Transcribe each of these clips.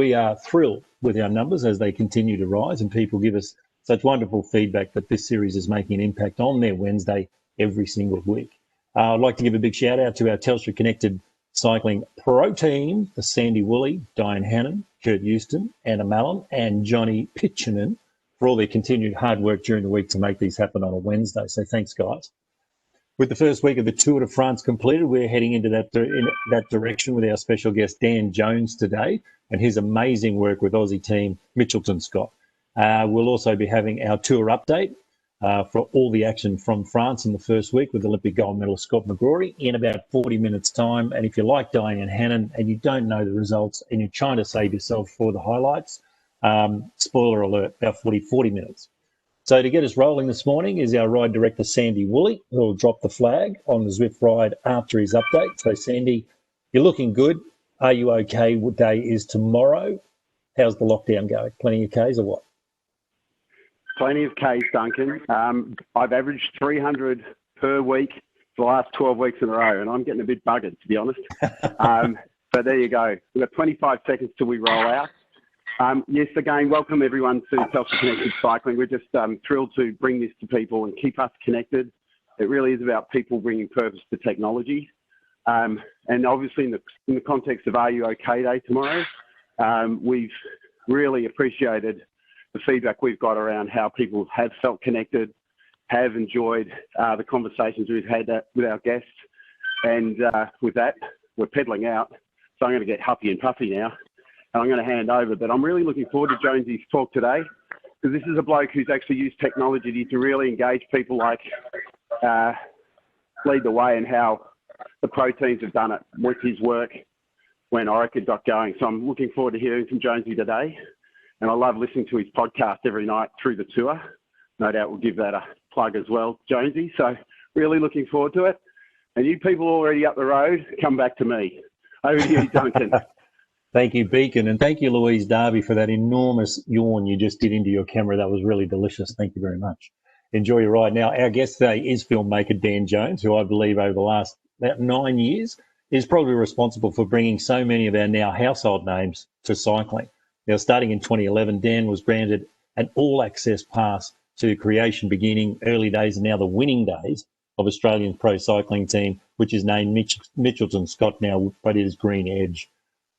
we are thrilled with our numbers as they continue to rise, and people give us such wonderful feedback that this series is making an impact on their Wednesday every single week. I'd like to give a big shout out to our Telstra Connected Cycling Pro team, the Sandy Woolley, Diane Hannon, Kurt Houston, Anna Mallon, and Johnny Pitchinen for all their continued hard work during the week to make these happen on a Wednesday. So thanks, guys. With the first week of the Tour de France completed, we're heading into that direction with our special guest, Dan Jones, today, and his amazing work with Aussie team Mitchelton Scott. We'll also be having our tour update for all the action from France in the first week with Olympic gold medalist Scott McGrory in about 40 minutes' time. And if you like Diane Hannon and you don't know the results and you're trying to save yourself for the highlights, spoiler alert, about 40 minutes. So to get us rolling this morning is our ride director, Sandy Woolley, who will drop the flag on the Zwift ride after his update. So, Sandy, you're looking good. Are you okay? What day is tomorrow? How's the lockdown going? Plenty of Ks or what? Plenty of Ks, Duncan. I've averaged 300 per week for the last 12 weeks in a row, and I'm getting a bit buggered, to be honest. But there you go. We've got 25 seconds till we roll out. Yes, again, welcome everyone to Telstra Connected Cycling. We're just thrilled to bring this to people and keep us connected. It really is about people bringing purpose to technology. And obviously in the context of Are You OK Day tomorrow, we've really appreciated the feedback we've got around how people have felt connected, have enjoyed the conversations we've had with our guests. And with that, we're pedaling out. So I'm going to get huffy and puffy now. And I'm going to hand over, but I'm really looking forward to Jonesy's talk today, because this is a bloke who's actually used technology to really engage people, like lead the way, and how the pro teams have done it with his work when Orica got going. So I'm looking forward to hearing from Jonesy today, and I love listening to his podcast every night through the tour. No doubt we'll give that a plug as well, Jonesy. So really looking forward to it. And you people already up the road, come back to me. Over to you, Duncan. Thank you, Beacon, and thank you, Louise Darby, for that enormous yawn you just did into your camera. That was really delicious. Thank you very much. Enjoy your ride. Now, our guest today is filmmaker Dan Jones, who I believe over the last about 9 years is probably responsible for bringing so many of our now household names to cycling. Now, starting in 2011, Dan was branded an all-access pass to creation, beginning early days and now the winning days of Australian pro cycling team, which is named Mitchelton Scott now, but it is Green Edge.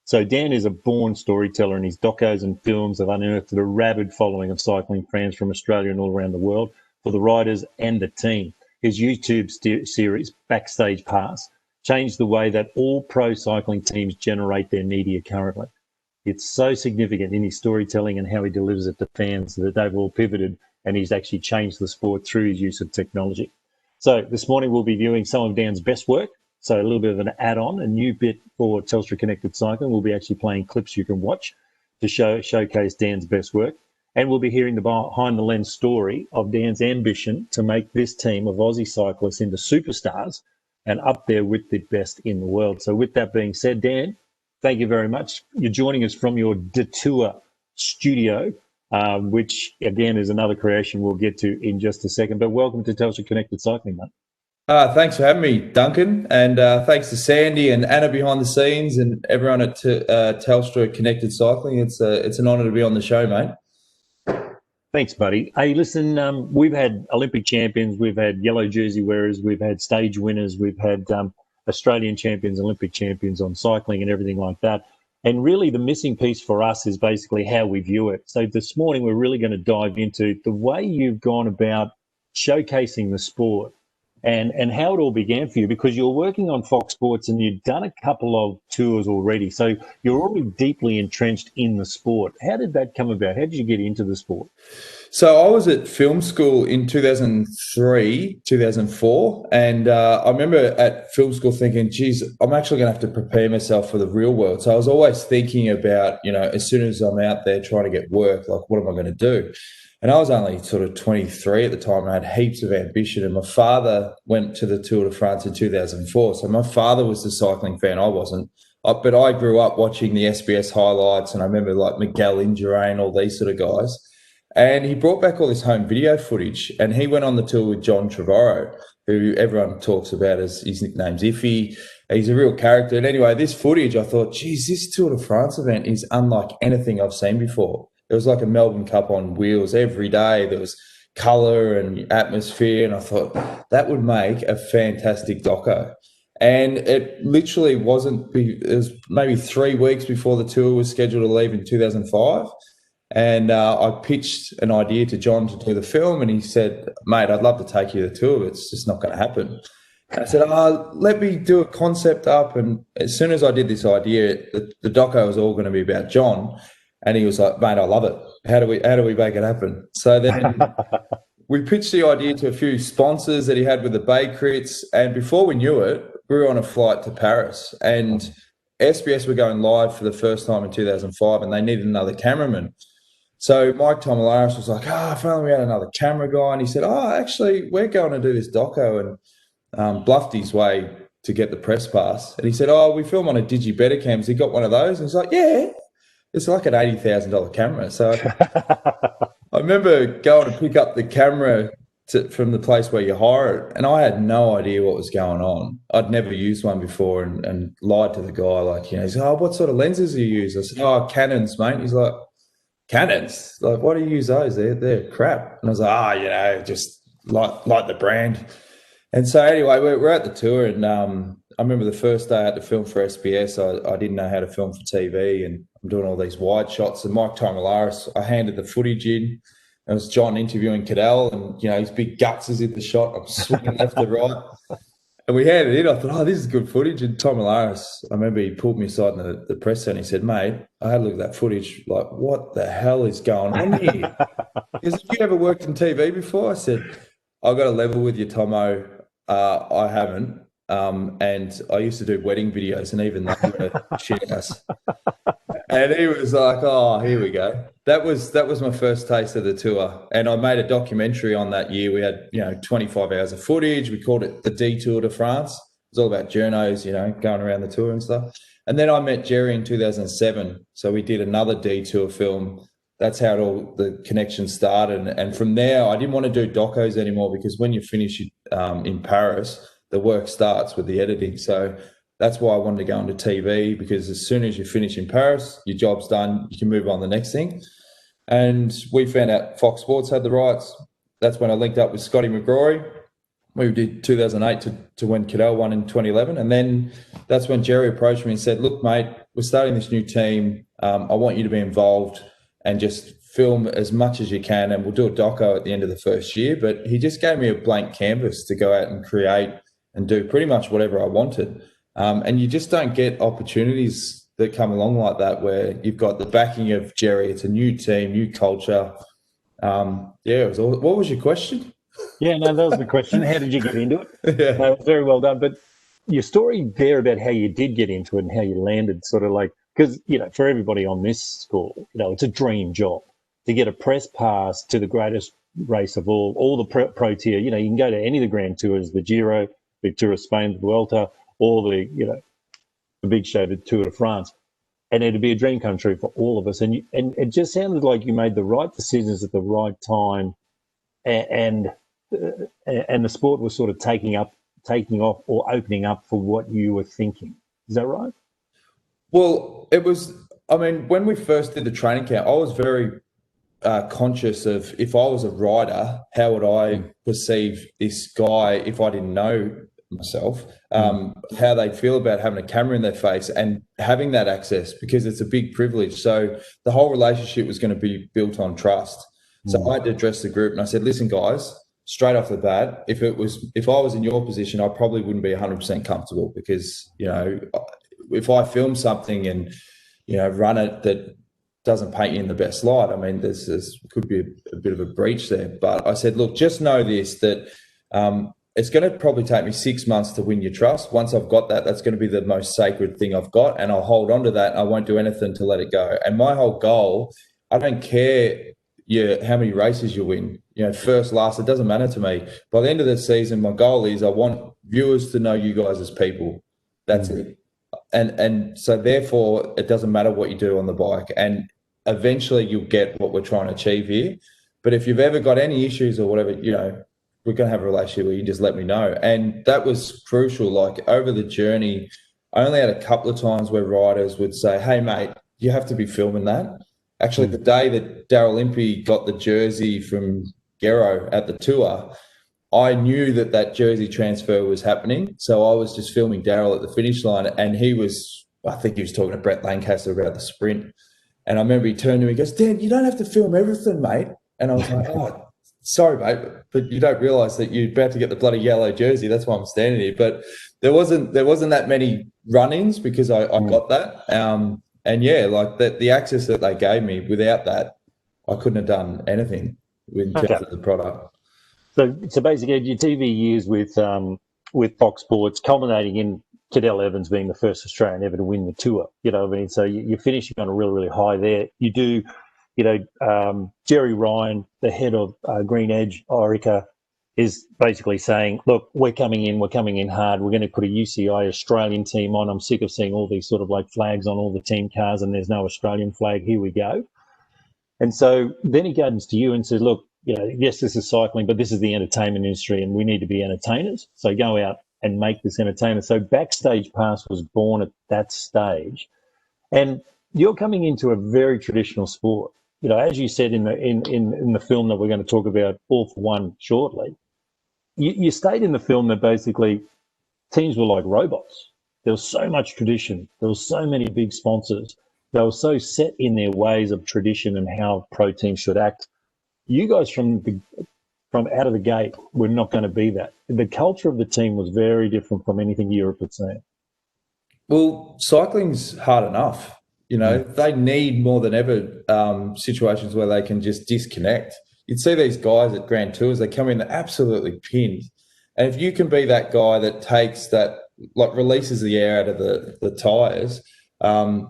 So Dan is a born storyteller, and his docos and films have unearthed a rabid following of cycling fans from Australia and all around the world for the riders and the team. His YouTube series, Backstage Pass, changed the way that all pro cycling teams generate their media currently. It's so significant in his storytelling and how he delivers it to fans that they've all pivoted, and he's actually changed the sport through his use of technology. So this morning we'll be viewing some of Dan's best work. So a little bit of an add-on, a new bit for Telstra Connected Cycling. We'll be actually playing clips you can watch to showcase Dan's best work. And we'll be hearing the behind-the-lens story of Dan's ambition to make this team of Aussie cyclists into superstars and up there with the best in the world. So with that being said, Dan, thank you very much. You're joining us from your Detour studio, which, again, is another creation we'll get to in just a second. But welcome to Telstra Connected Cycling, mate. Thanks for having me, Duncan, and thanks to Sandy and Anna behind the scenes and everyone at Telstra Connected Cycling. It's an honour to be on the show, mate. Thanks, buddy. Hey, listen, we've had Olympic champions, we've had yellow jersey wearers, we've had stage winners, we've had Australian champions, Olympic champions on cycling and everything like that. And really the missing piece for us is basically how we view it. So this morning we're really going to dive into the way you've gone about showcasing the sport and how it all began for you, because you're working on Fox Sports and you've done a couple of tours already. So you're already deeply entrenched in the sport. How did that come about? How did you get into the sport? So I was at film school in 2003, 2004. And I remember at film school thinking, geez, I'm actually going to have to prepare myself for the real world. So I was always thinking about, as soon as I'm out there trying to get work, like, what am I going to do? And I was only sort of 23 at the time. I had heaps of ambition. And my father went to the Tour de France in 2004. So my father was the cycling fan. I wasn't. But I grew up watching the SBS highlights. And I remember like Miguel Indurain, all these sort of guys. And he brought back all this home video footage. And he went on the tour with John Trevorrow, who everyone talks about as his nickname's Iffy. He's a real character. And anyway, this footage, I thought, geez, this Tour de France event is unlike anything I've seen before. It was like a Melbourne Cup on wheels every day. There was colour and atmosphere, and I thought that would make a fantastic doco. And it literally wasn't, it was maybe 3 weeks before the tour was scheduled to leave in 2005. And I pitched an idea to John to do the film, and he said, mate, I'd love to take you to the tour, but it's just not going to happen. And I said, let me do a concept up. And as soon as I did this idea, the doco was all going to be about John. And he was like, mate, I love it. How do we make it happen? So then we pitched the idea to a few sponsors that he had with the Bay Crits. And before we knew it, we were on a flight to Paris. And SBS were going live for the first time in 2005, and they needed another cameraman. So Mike Tomalaris was like, if only we had another camera guy. And he said, actually, we're going to do this doco, and bluffed his way to get the press pass. And he said, we film on a Digi Betacam. Has he got one of those? And he's like, yeah. It's like an $80,000 camera. So I remember going to pick up the camera from the place where you hire it, and I had no idea what was going on. I'd never used one before, and lied to the guy. Like, he's like, what sort of lenses do you use? I said, Canons, mate. He's like, Canons? Like, why do you use those? They're crap. And I was like, just like the brand. And so anyway, we're at the tour, and I remember the first day I had to film for SBS. I didn't know how to film for TV, and I'm doing all these wide shots. And Mike Tomalaris, I handed the footage in. It was John interviewing Cadell, and his big guts is in the shot. I'm swinging left to right, and we handed it in. I thought, this is good footage. And Tomalaris, I remember he pulled me aside in the press center. He said, mate, I had a look at that footage. Like, what the hell is going on here? He said, have you ever worked in TV before? I said, I've got to level with you, Tomo. I haven't. And I used to do wedding videos, and even they were shitting us. And he was like, here we go. That was my first taste of the tour. And I made a documentary on that year. We had, 25 hours of footage. We called it the Detour de France. It was all about journos, going around the tour and stuff. And then I met Jerry in 2007. So we did another detour film. That's how the connection started. And from there, I didn't want to do docos anymore, because when you finish in Paris, the work starts with the editing. So that's why I wanted to go into TV, because as soon as you finish in Paris, your job's done, you can move on to the next thing. And we found out Fox Sports had the rights. That's when I linked up with Scotty McGrory. We did 2008 to when Cadell won in 2011. And then that's when Jerry approached me and said, look, mate, we're starting this new team. I want you to be involved and just film as much as you can, and we'll do a doco at the end of the first year. But he just gave me a blank canvas to go out and create and do pretty much whatever I wanted. And you just don't get opportunities that come along like that, where you've got the backing of Jerry. It's a new team, new culture. It was all, what was your question? Yeah, no, that was the question. How did you get into it? Yeah. No, very well done. But your story there about how you did get into it and how you landed, sort of like, because, for everybody on this call, it's a dream job to get a press pass to the greatest race of all the pro tier. You can go to any of the Grand Tours, the Giro, the Tour of Spain, the Vuelta, or the big show, the Tour de France. And it'd be a dream come true for all of us. And it just sounded like you made the right decisions at the right time, and the sport was sort of taking off or opening up for what you were thinking. Is that right? Well, it was, when we first did the training camp, I was very conscious of, if I was a rider, how would I perceive this guy if I didn't know myself, how they feel about having a camera in their face and having that access, because it's a big privilege. So the whole relationship was going to be built on trust. So I had to address the group, and I said, listen, guys, straight off the bat, if I was in your position, I probably wouldn't be 100% comfortable, because, if I film something and, run it that doesn't paint you in the best light, there's could be a bit of a breach there. But I said, look, just know this, that it's going to probably take me 6 months to win your trust. Once I've got that, that's going to be the most sacred thing I've got, and I'll hold on to that, and I won't do anything to let it go. And my whole goal, I don't care how many races you win, first, last, it doesn't matter to me. By the end of the season, my goal is I want viewers to know you guys as people. That's it. And so therefore, it doesn't matter what you do on the bike, and eventually you'll get what we're trying to achieve here. But if you've ever got any issues or whatever, we're going to have a relationship where you just let me know. And that was crucial. Like over the journey, I only had a couple of times where riders would say, hey, mate, you have to be filming that. Actually, the day that Daryl Impey got the jersey from Gero at the tour, I knew that that jersey transfer was happening. So I was just filming Daryl at the finish line, and I think he was talking to Brett Lancaster about the sprint. And I remember he turned to me and goes, Dan, you don't have to film everything, mate. And I was like, oh, sorry, mate, but you don't realise that you're about to get the bloody yellow jersey. That's why I'm standing here. But there wasn't that many run-ins because I got that. And yeah, like the access that they gave me, without that, I couldn't have done anything in terms of the product. So basically, your TV years with Fox Sports, culminating in Cadell Evans being the first Australian ever to win the tour. You know what I mean? So you're finishing on a really, really high there. You do, Jerry Ryan, the head of Green Edge, Orica, is basically saying, look, we're coming in hard. We're going to put a UCI Australian team on. I'm sick of seeing all these sort of like flags on all the team cars and there's no Australian flag. Here we go. And so then he goes to you and says, look, yes, this is cycling, but this is the entertainment industry and we need to be entertainers. So go out and make this entertainment. So Backstage Pass was born at that stage. And you're coming into a very traditional sport. As you said in the film that we're going to talk about, All for One, shortly, you stayed in the film that basically teams were like robots. There was so much tradition. There was so many big sponsors. They were so set in their ways of tradition and how pro teams should act. You guys from out of the gate were not going to be that. The culture of the team was very different from anything Europe had seen. Well, cycling's hard enough. They need more than ever situations where they can just disconnect. You'd see these guys at Grand Tours, they come in absolutely pinned. And if you can be that guy that takes that, like releases the air out of the tyres,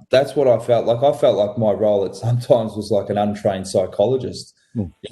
that's what I felt like. I felt like my role at sometimes was like an untrained psychologist.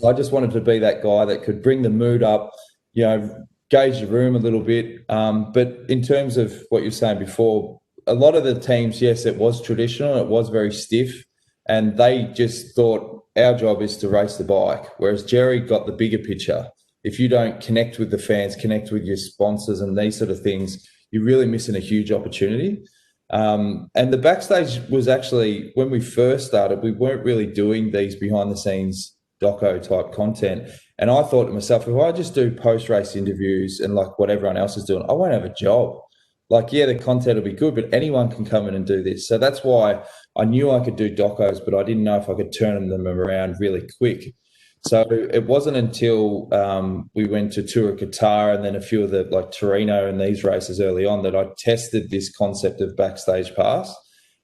I just wanted to be that guy that could bring the mood up, gauge the room a little bit. But in terms of what you're saying before, a lot of the teams, yes, it was traditional, it was very stiff, and they just thought our job is to race the bike, whereas Jerry got the bigger picture. If you don't connect with the fans, connect with your sponsors and these sort of things, you're really missing a huge opportunity. And the backstage was actually, when we first started, we weren't really doing these behind-the-scenes doco type content. And I thought to myself, if I just do post-race interviews and like what everyone else is doing, I won't have a job. Like, yeah, the content will be good, but anyone can come in and do this. So that's why I knew I could do docos, but I didn't know if I could turn them around really quick. So it wasn't until we went to Tour of Qatar and then a few of the like Torino and these races early on that I tested this concept of Backstage Pass.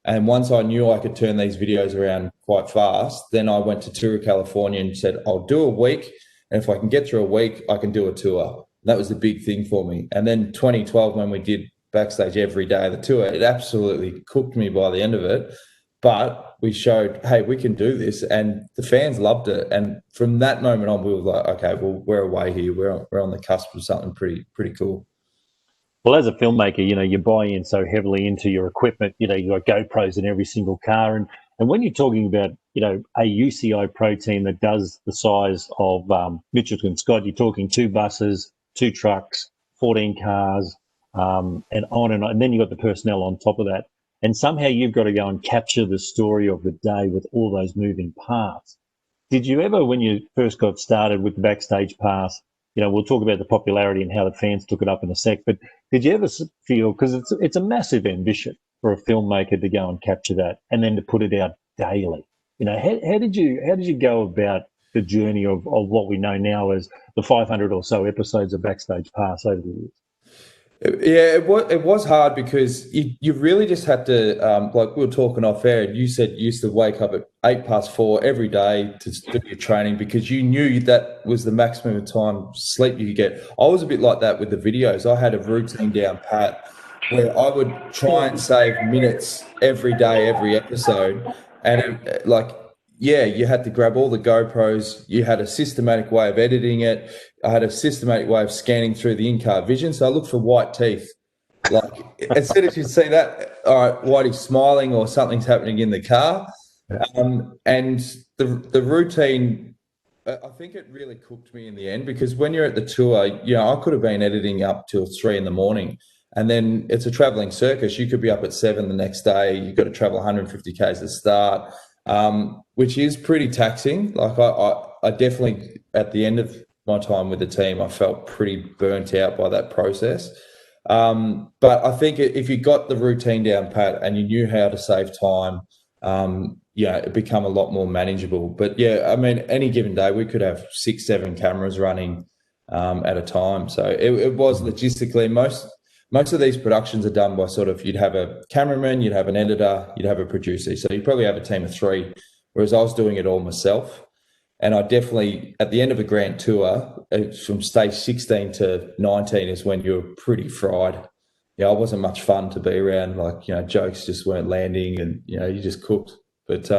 And once I knew I could turn these videos around quite fast, then I went to Tour of California and said, I'll do a week. And if I can get through a week, I can do a tour. That was the big thing for me. And then 2012, when we did Backstage every day of the tour, it absolutely cooked me by the end of it. But we showed, hey, we can do this. And the fans loved it. And from that moment on, we were like, okay, well, we're away here. We're on the cusp of something pretty cool. Well, as a filmmaker, you buy in so heavily into your equipment. You got GoPros in every single car. And when you're talking about, a UCI pro team that does the size of Mitchell and Scott, you're talking 2 buses, 2 trucks, 14 cars, and on and on. And then you've got the personnel on top of that. And somehow you've got to go and capture the story of the day with all those moving parts. Did you ever, when you first got started with the Backstage Pass, we'll talk about the popularity and how the fans took it up in a sec, but did you ever feel, because it's a massive ambition for a filmmaker to go and capture that and then to put it out daily? How did you go about the journey of what we know now as the 500 or so episodes of Backstage Pass over the years? Yeah, it was hard because you really just had to, like we were talking off air, and you said you used to wake up at 4:08 every day to do your training because you knew that was the maximum of time sleep you could get. I was a bit like that with the videos. I had a routine down pat where I would try and save minutes every day, every episode. And you had to grab all the GoPros. You had a systematic way of editing it. I had a systematic way of scanning through the in-car vision. So I looked for white teeth. Like, as soon as you see that, all right, Whitey's smiling or something's happening in the car. And the routine I think it really cooked me in the end, because when you're at the tour, I could have been editing up till 3 a.m. and then it's a traveling circus. You could be up at 7 the next day. You've got to travel 150 k's to start, which is pretty taxing. Like I definitely, at the end of my time with the team, I felt pretty burnt out by that process. But I think if you got the routine down pat and you knew how to save time, it become a lot more manageable. But yeah, I mean, any given day we could have 6, 7 cameras running at a time. So it was logistically, most of these productions are done by sort of, you'd have a cameraman, you'd have an editor, you'd have a producer. So you'd probably have a team of 3, whereas I was doing it all myself. And I definitely, at the end of a grand tour, from stage 16 to 19 is when you're pretty fried. Yeah, it wasn't much fun to be around. Like, jokes just weren't landing, and you just cooked. But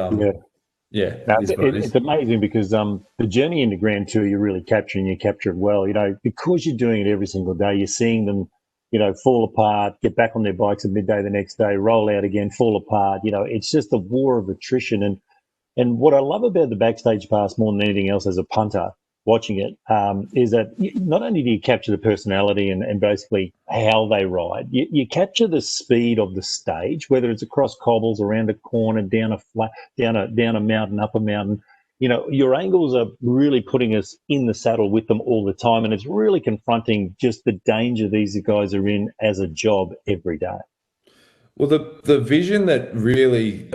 yeah, no, it's amazing because the journey into Grand Tour you're really capturing. You capture it well. Because you're doing it every single day. You're seeing them, fall apart, get back on their bikes at midday the next day, roll out again, fall apart. It's just a war of attrition. And what I love about the backstage pass more than anything else as a punter watching it is that not only do you capture the personality and basically how they ride, you capture the speed of the stage, whether it's across cobbles, around a corner, down a mountain, up a mountain. Your angles are really putting us in the saddle with them all the time, and it's really confronting just the danger these guys are in as a job every day. Well, the vision that really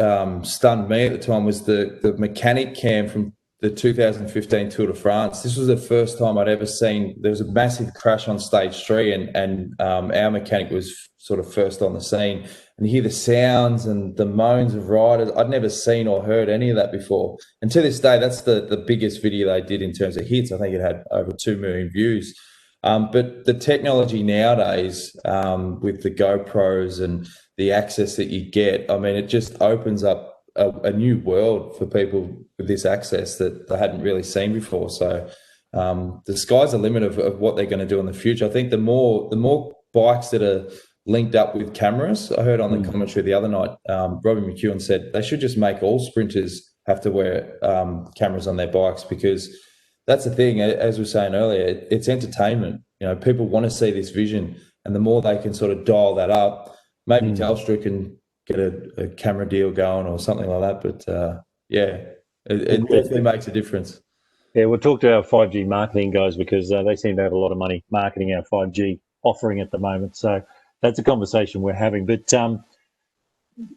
stunned me at the time was the mechanic cam from the 2015 Tour de France. This was the first time I'd ever seen. There was a massive crash on stage 3, and our mechanic was sort of first on the scene. And you hear the sounds and the moans of riders. I'd never seen or heard any of that before. And to this day, that's the biggest video they did in terms of hits. I think it had over 2 million views. But the technology nowadays, with the GoPros and the access that you get, I mean, it just opens up a new world for people with this access that they hadn't really seen before. So the sky's the limit of what they're going to do in the future. I think the more bikes that are linked up with cameras. I heard on the commentary the other night, Robbie McEwen said they should just make all sprinters have to wear cameras on their bikes, because that's the thing, as we were saying earlier, it's entertainment. People want to see this vision, and the more they can sort of dial that up, maybe Telstra can get a camera deal going or something like that. But it definitely makes a difference. Yeah, we'll talk to our 5G marketing guys, because they seem to have a lot of money marketing our 5G offering at the moment. So that's a conversation we're having. But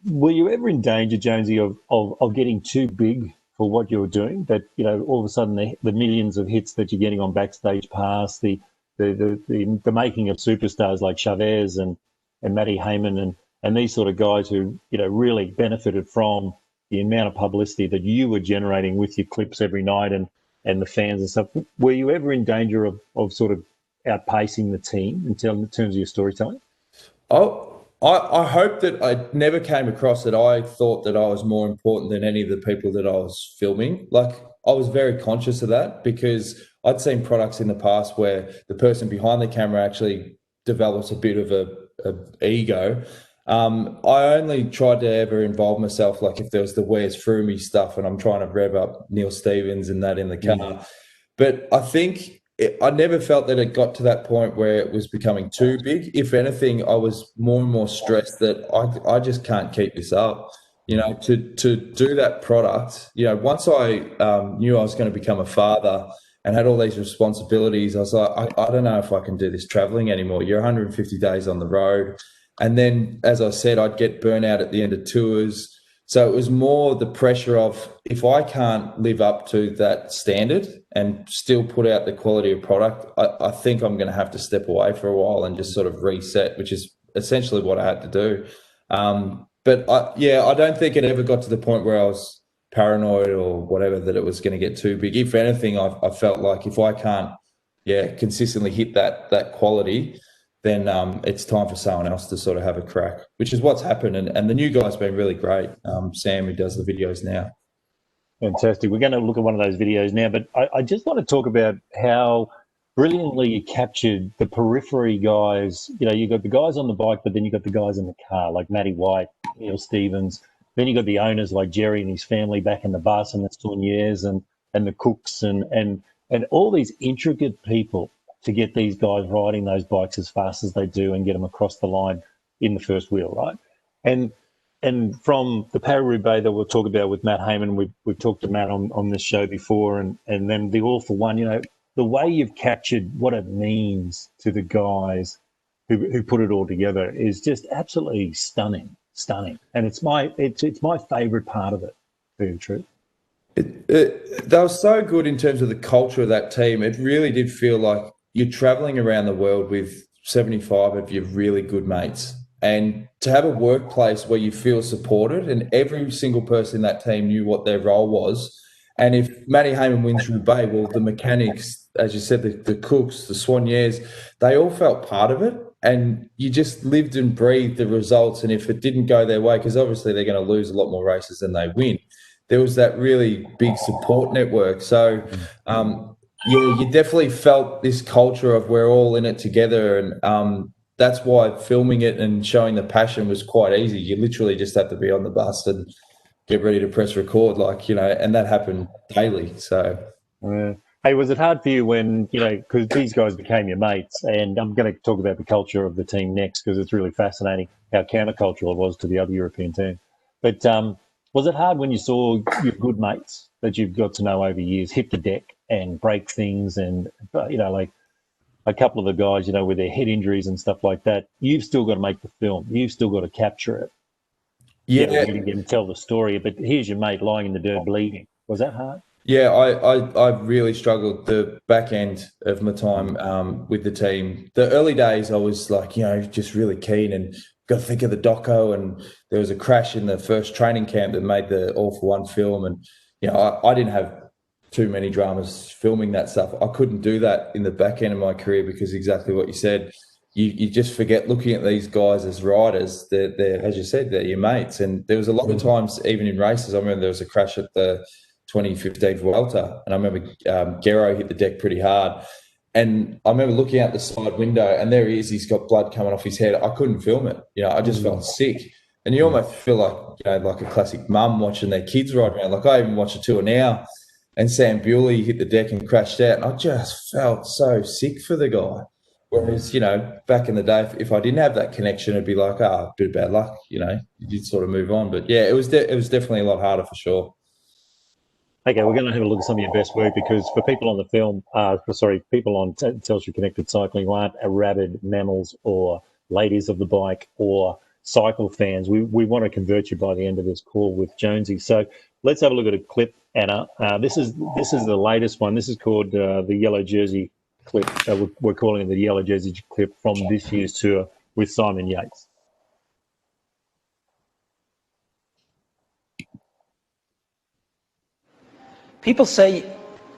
were you ever in danger, Jonesy, of getting too big for what you're doing? That all of a sudden the millions of hits that you're getting on Backstage Pass, the making of superstars like Chavez and Matty Hayman and these sort of guys who really benefited from the amount of publicity that you were generating with your clips every night and the fans and stuff. Were you ever in danger of sort of outpacing the team in terms of your storytelling? I hope that I never came across that I thought that I was more important than any of the people that I was filming. Like, I was very conscious of that, because I'd seen products in the past where the person behind the camera actually develops a bit of a ego. I only tried to ever involve myself, like if there was the Where's Through Me stuff and I'm trying to rev up Neil Stevens and that in the car. But I think I never felt that it got to that point where it was becoming too big. If anything, I was more and more stressed that I just can't keep this up. To do that product, once I knew I was going to become a father and had all these responsibilities, I was like, I don't know if I can do this traveling anymore. You're 150 days on the road. And then, as I said, I'd get burnt out at the end of tours. So it was more the pressure of, if I can't live up to that standard and still put out the quality of product, I think I'm going to have to step away for a while and just sort of reset, which is essentially what I had to do. But I don't think it ever got to the point where I was paranoid or whatever that it was going to get too big. If anything, I felt like if I can't, consistently hit that quality, then it's time for someone else to sort of have a crack, which is what's happened. And the new guy's been really great. Sam, who does the videos now. Fantastic. We're going to look at one of those videos now, but I just want to talk about how brilliantly you captured the periphery guys. You got the guys on the bike, but then you got the guys in the car, like Matty White, Neil Stevens. Then you got the owners like Jerry and his family back in the bus, and the Sauniers, and and the cooks and all these intricate people to get these guys riding those bikes as fast as they do and get them across the line in the first wheel, right? And from the Paris-Roubaix that we'll talk about with Matt Heyman, we've talked to Matt on this show before, and then the All for One, the way you've captured what it means to the guys who put it all together is just absolutely stunning. And it's my favourite part of it, to tell you the truth. They were so good in terms of the culture of that team. It really did feel like you're traveling around the world with 75 of your really good mates. And to have a workplace where you feel supported and every single person in that team knew what their role was. And if Matty Heyman wins Roubaix, well, the mechanics, as you said, the cooks, the soigneurs, they all felt part of it. And you just lived and breathed the results. And if it didn't go their way, because obviously they're going to lose a lot more races than they win, there was that really big support network. So, you definitely felt this culture of we're all in it together. And that's why filming it and showing the passion was quite easy. You literally just had to be on the bus and get ready to press record, and that happened daily. So, hey, was it hard for you when, because these guys became your mates, and I'm going to talk about the culture of the team next because it's really fascinating how countercultural it was to the other European team. But was it hard when you saw your good mates that you've got to know over years hit the deck and break things and, like a couple of the guys, with their head injuries and stuff like that, you've still got to make the film. You've still got to capture it. Yeah. And tell the story. But here's your mate lying in the dirt bleeding. Was that hard? Yeah, I really struggled the back end of my time with the team. The early days, I was like, just really keen and got to think of the doco. And there was a crash in the first training camp that made the All for One film. And, I didn't have too many dramas filming that stuff. I couldn't do that in the back end of my career because exactly what you said. You just forget looking at these guys as riders. They're, as you said, they're your mates. And there was a lot of times, even in races, I remember there was a crash at the 2015 Vuelta, and I remember Gero hit the deck pretty hard. And I remember looking out the side window, and there he is. He's got blood coming off his head. I couldn't film it. I just felt sick. And you almost feel like, like a classic mum watching their kids ride around. Like I even watch a tour now, and Sam Bewley hit the deck and crashed out, and I just felt so sick for the guy. Whereas, back in the day, if I didn't have that connection, it'd be like, a bit of bad luck, you did sort of move on. But yeah, it was definitely a lot harder for sure. Okay, we're going to have a look at some of your best work because for people on the film, people on Telstra Connected Cycling who aren't rabid mammals or ladies of the bike or cycle fans, we want to convert you by the end of this call with Jonesy. So let's have a look at a clip, Anna. This is the latest one. This is called the Yellow Jersey clip. We're calling it the Yellow Jersey clip from this year's tour with Simon Yates. People say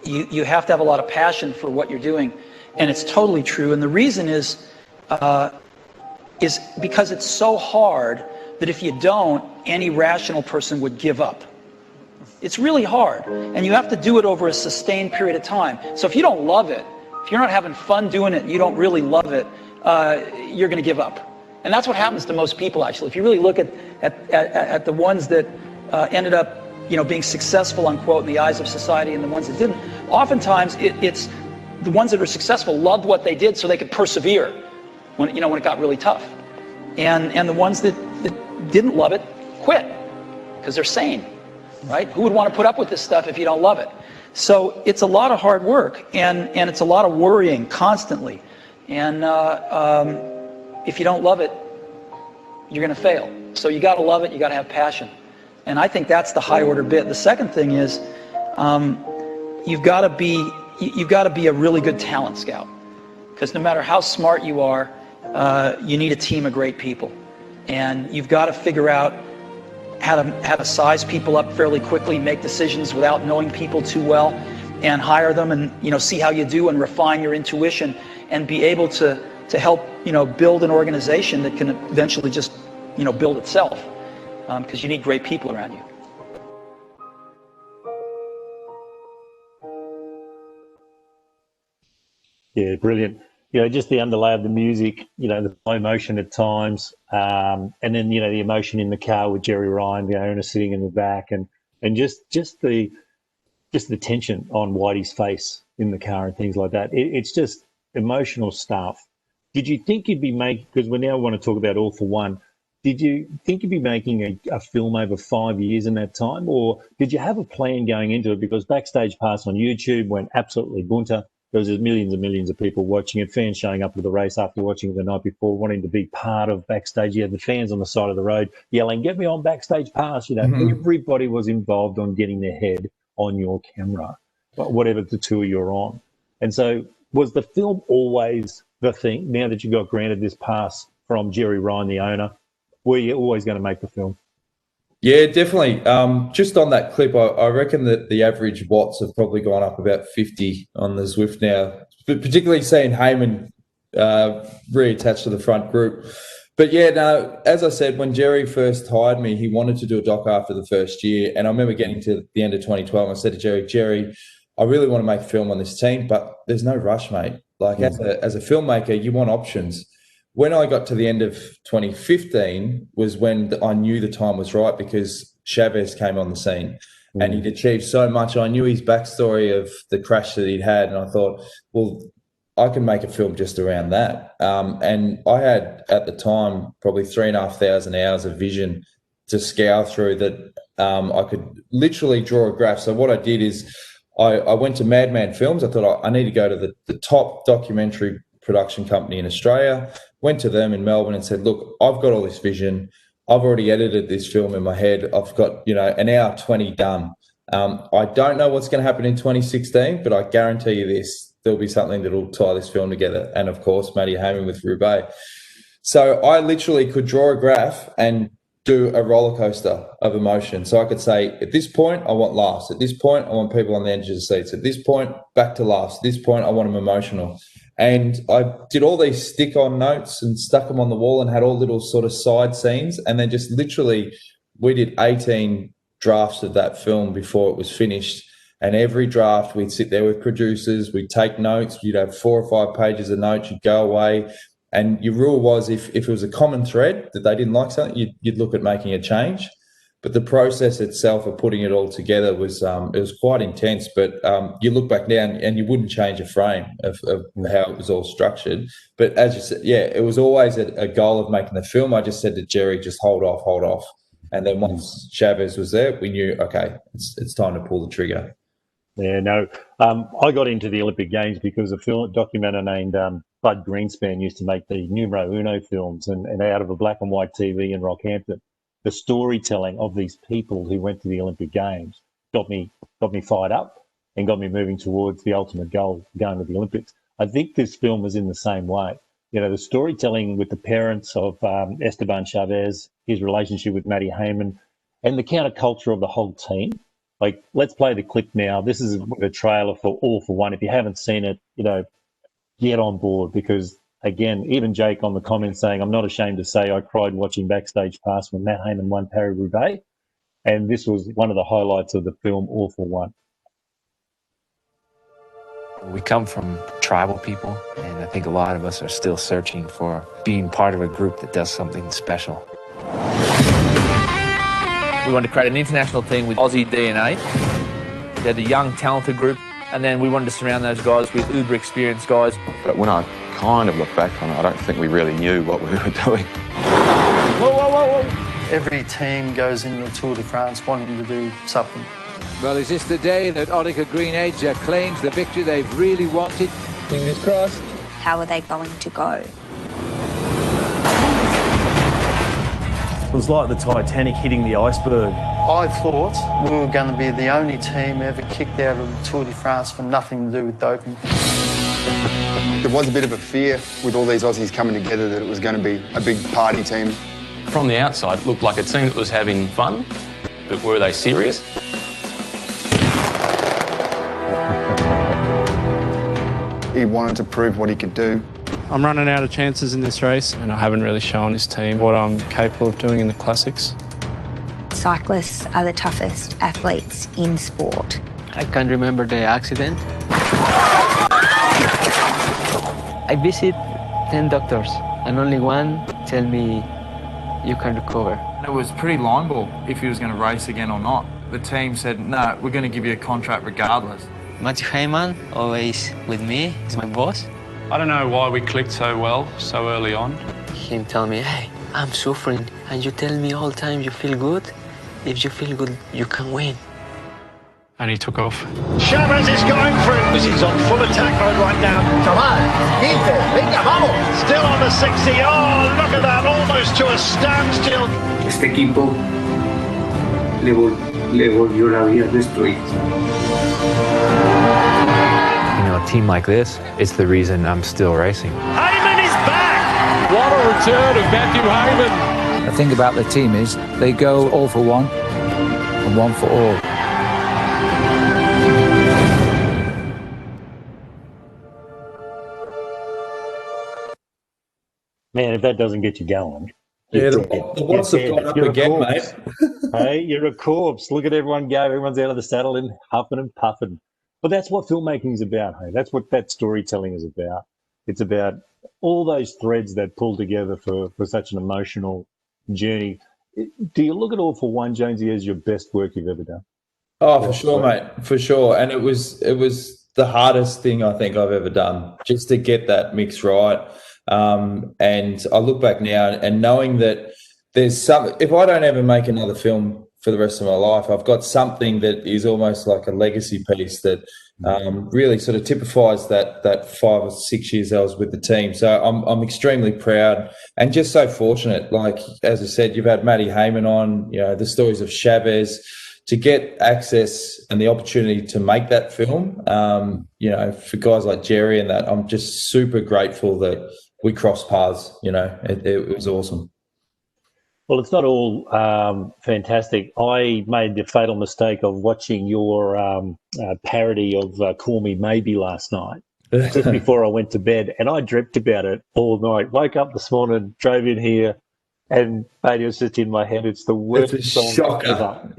you have to have a lot of passion for what you're doing, and it's totally true. And the reason is because it's so hard that if you don't, any rational person would give up. It's really hard, and you have to do it over a sustained period of time. So if you don't love it, if you're not having fun doing it, you don't really love it, you're going to give up. And that's what happens to most people, actually. If you really look at the ones that ended up being successful, unquote, in the eyes of society and the ones that didn't, oftentimes it's the ones that are successful loved what they did so they could persevere when it got really tough. And the ones that didn't love it quit because they're sane, right? Who would want to put up with this stuff if you don't love it? So it's a lot of hard work and it's a lot of worrying constantly. And if you don't love it, you're going to fail. So you got to love it. You got to have passion. And I think that's the high order bit. The second thing is you've got to be a really good talent scout, because no matter how smart you are, you need a team of great people, and you've got to figure out how to size people up fairly quickly, make decisions without knowing people too well, and hire them, and see how you do, and refine your intuition, and be able to help build an organization that can eventually just build itself. Because you need great people around you. Yeah, brilliant. Just the underlay of the music, the slow motion at times, and then, the emotion in the car with Jerry Ryan, the owner sitting in the back, and just the just the tension on Whitey's face in the car and things like that. It's just emotional stuff. Did you think you'd be making, because we now want to talk about All for One, did you think you'd be making a film over 5 years in that time, or did you have a plan going into it? Because Backstage Pass on YouTube went absolutely bunter. There was millions and millions of people watching it, fans showing up to the race after watching it the night before, wanting to be part of Backstage. You had the fans on the side of the road yelling, "Get me on Backstage Pass." Everybody was involved on getting their head on your camera, whatever the tour you're on. And so was the film always the thing? Now that you got granted this pass from Jerry Ryan, the owner, were you always going to make the film? Yeah, definitely. Just on that clip, I reckon that the average watts have probably gone up about 50 on the Zwift now, but particularly seeing Heyman reattached to the front group. But yeah, no, as I said, when Jerry first hired me, he wanted to do a doc after the first year. And I remember getting to the end of 2012, and I said to Jerry, I really want to make a film on this team, but there's no rush, mate. Like as a filmmaker, you want options. When I got to the end of 2015 was when I knew the time was right, because Chavez came on the scene and he'd achieved so much. I knew his backstory of the crash that he'd had, and I thought, well, I can make a film just around that. And I had, at the time, probably 3,500 hours of vision to scour through that. I could literally draw a graph. So what I did is I went to Madman Films. I thought I need to go to the top documentary production company in Australia, went to them in Melbourne and said, look, I've got all this vision. I've already edited this film in my head. I've got, an hour 20 done. I don't know what's going to happen in 2016, but I guarantee you this, there'll be something that'll tie this film together. And of course, Matty Heyman with Roubaix. So I literally could draw a graph and do a roller coaster of emotion. So I could say, at this point, I want laughs. At this point, I want people on the edge of the seats. At this point, back to laughs. At this point, I want them emotional. And I did all these stick-on notes and stuck them on the wall and had all little sort of side scenes. And then just literally, we did 18 drafts of that film before it was finished. And every draft, we'd sit there with producers, we'd take notes, you'd have 4 or 5 pages of notes, you'd go away. And your rule was if it was a common thread that they didn't like something, you'd look at making a change. But the process itself of putting it all together was it was quite intense. But you look back now and you wouldn't change a frame of how it was all structured. But as you said, yeah, it was always a goal of making the film. I just said to Jerry, just hold off. And then once Chavez was there, we knew, okay, it's time to pull the trigger. Yeah, no. I got into the Olympic Games because a documenter named Bud Greenspan used to make the Numero Uno films, and out of a black and white TV in Rockhampton, the storytelling of these people who went to the Olympic Games got me fired up and got me moving towards the ultimate goal, going to the Olympics. I think this film is in the same way. The storytelling with the parents of Esteban Chavez, his relationship with Matty Heyman, and the counterculture of the whole team. Like, let's play the clip now. This is a trailer for All for One. If you haven't seen it, get on board, because, again, even Jake on the comments saying, I'm not ashamed to say I cried watching Backstage Pass when Matt Heyman won Paris-Roubaix. And this was one of the highlights of the film All for One. We come from tribal people, and I think a lot of us are still searching for being part of a group that does something special. We wanted to create an international team with Aussie DNA. We had a young, talented group, and then we wanted to surround those guys with uber experienced guys. But when I kind of look back on it, I don't think we really knew what we were doing. Whoa. Every team goes into the Tour de France wanting to do something. Well, is this the day that Orica Green Edge claims the victory they've really wanted? Fingers crossed. How are they going to go? It was like the Titanic hitting the iceberg. I thought we were going to be the only team ever kicked out of the Tour de France for nothing to do with doping. There was a bit of a fear with all these Aussies coming together that it was going to be a big party team. From the outside, it looked like a team that was having fun, but were they serious? He wanted to prove what he could do. I'm running out of chances in this race, and I haven't really shown this team what I'm capable of doing in the classics. Cyclists are the toughest athletes in sport. I can't remember the accident. I visit 10 doctors, and only one tell me you can recover. It was pretty line ball if he was going to race again or not. the team said, no, we're going to give you a contract regardless? Matthew Heyman, always with me, he's my boss. I don't know why we clicked so well so early on. Him tell me, hey, I'm suffering, and you tell me all the time you feel good. If you feel good, you can win. And he took off. Chavez is going through. He's on full attack mode right now. Come on, venga, vamos. Still on the 60. Oh, look at that, almost to a standstill. Este equipo le volvió la vida destruida. You know, a team like this, it's the reason I'm still racing. Heyman is back. What a return of Matthew Heyman. The thing about the team is they go all for one and one for all. Man, if that doesn't get you going. Yeah, the watts have gone up again, mate. Hey, you're a corpse. Look at everyone go. Everyone's out of the saddle and huffing and puffing. But that's what filmmaking is about, hey. That's what that storytelling is about. It's about all those threads that pull together for such an emotional journey. Do you look at All for One, Jonesy, as your best work you've ever done? Oh, for sure, mate. For sure. And it was the hardest thing I think I've ever done, just to get that mix right. And I look back now and knowing that there's some, if I don't ever make another film for the rest of my life, I've got something that is almost like a legacy piece that really sort of typifies that 5 or 6 years I was with the team. So I'm extremely proud and just so fortunate. Like, as I said, you've had Matty Heyman on, you know, the stories of Chavez, to get access and the opportunity to make that film, you know, for guys like Jerry and that, I'm just super grateful that we crossed paths. You know, it was awesome. Well, it's not all fantastic. I made the fatal mistake of watching your parody of Call Me Maybe last night, just before I went to bed, and I dreamt about it all night. Woke up this morning, drove in here, and mate, it was just in my head. It's the worst song ever.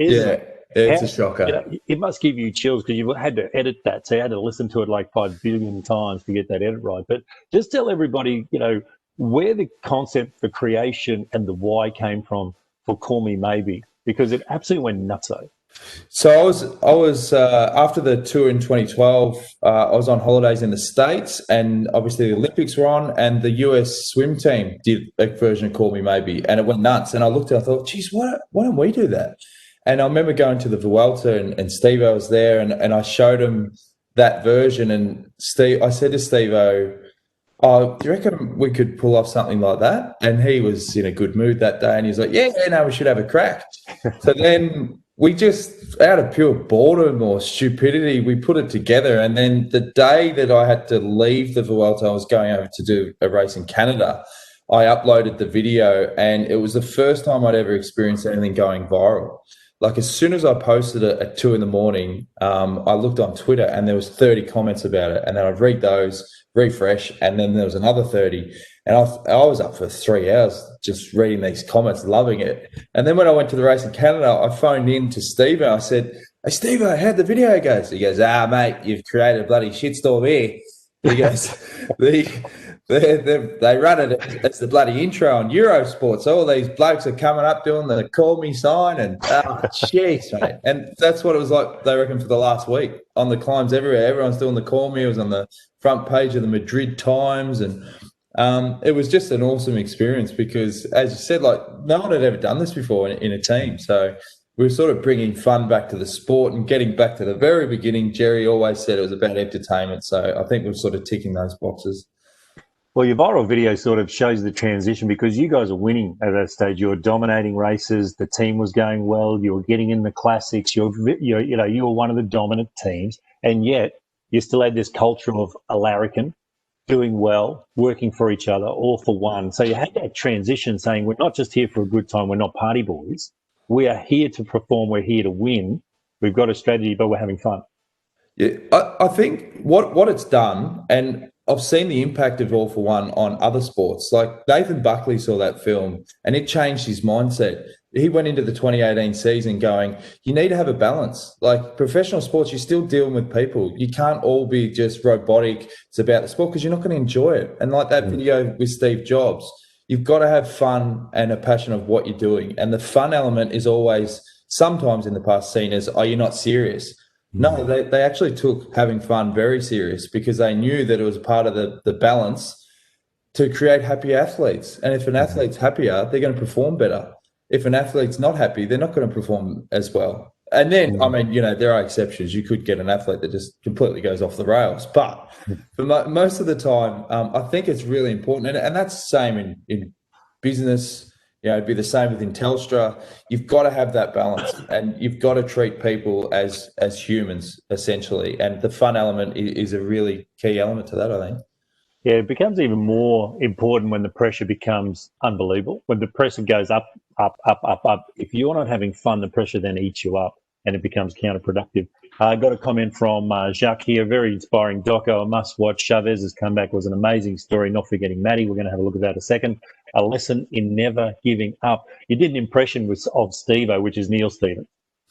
It's a shocker. You know, it must give you chills because you had to edit that, so you had to listen to it like 5 billion times to get that edit right. But just tell everybody, you know, where the concept for creation and the why came from for Call Me Maybe, because it absolutely went nutso. So I was after the tour in 2012, I was on holidays in the States, and obviously the Olympics were on, and the US swim team did a version of Call Me Maybe, and it went nuts. And I looked at it, I thought, geez, why don't we do that? And I remember going to the Vuelta, and Steve-O was there, and I showed him that version. And I said to Steve-O, oh, do you reckon we could pull off something like that? And he was in a good mood that day, and he was like, yeah, no, we should have a crack. So then we just, out of pure boredom or stupidity, we put it together. And then the day that I had to leave the Vuelta, I was going over to do a race in Canada, I uploaded the video, and it was the first time I'd ever experienced anything going viral. Like, as soon as I posted it at 2 a.m, I looked on Twitter and there was 30 comments about it. And then I'd read those, refresh, and then there was another 30. And I was up for 3 hours just reading these comments, loving it. And then when I went to the race in Canada, I phoned in to Steve and I said, hey, Steve, how'd the video go? So he goes, mate, you've created a bloody shitstorm here. He goes, they run it as the bloody intro on Eurosport. So all these blokes are coming up doing the call me sign, and jeez, mate. And that's what it was like, they reckon, for the last week on the climbs everywhere. Everyone's doing the call me. It was on the front page of the Madrid Times, and it was just an awesome experience because, as you said, like, no one had ever done this before in a team. So we were sort of bringing fun back to the sport and getting back to the very beginning. Jerry always said it was about entertainment. So I think we're sort of ticking those boxes. Well, your viral video sort of shows the transition because you guys are winning at that stage. You were dominating races. The team was going well. You were getting in the classics. You were one of the dominant teams, and yet you still had this culture of a larrikin, doing well, working for each other, all for one. So you had that transition saying, we're not just here for a good time. We're not party boys. We are here to perform. We're here to win. We've got a strategy, but we're having fun. Yeah, I think what it's done, and I've seen the impact of All for One on other sports. Like, Nathan Buckley saw that film and it changed his mindset. He went into the 2018 season going, you need to have a balance. Like, professional sports, you're still dealing with people. You can't all be just robotic. It's about the sport because you're not going to enjoy it. And like that video with Steve Jobs, you've got to have fun and a passion of what you're doing. And the fun element is always sometimes in the past seen as, oh, you're not serious. No, they actually took having fun very serious because they knew that it was part of the balance to create happy athletes. And if an athlete's happier, they're going to perform better. If an athlete's not happy, they're not going to perform as well. And then, I mean, there are exceptions. You could get an athlete that just completely goes off the rails. But for most of the time, I think it's really important. And that's the same in business. It'd be the same within Telstra. You've got to have that balance, and you've got to treat people as humans, essentially. And the fun element is a really key element to that, I think. Yeah, it becomes even more important when the pressure becomes unbelievable. When the pressure goes up, up, up, up, up. If you're not having fun, the pressure then eats you up and it becomes counterproductive. I got a comment from Jacques here, very inspiring doco, a must-watch. Chavez's comeback was an amazing story, not forgetting Maddie. We're going to have a look at that in a second. A lesson in never giving up. You did an impression of Steve-O, which is Neil Stevens.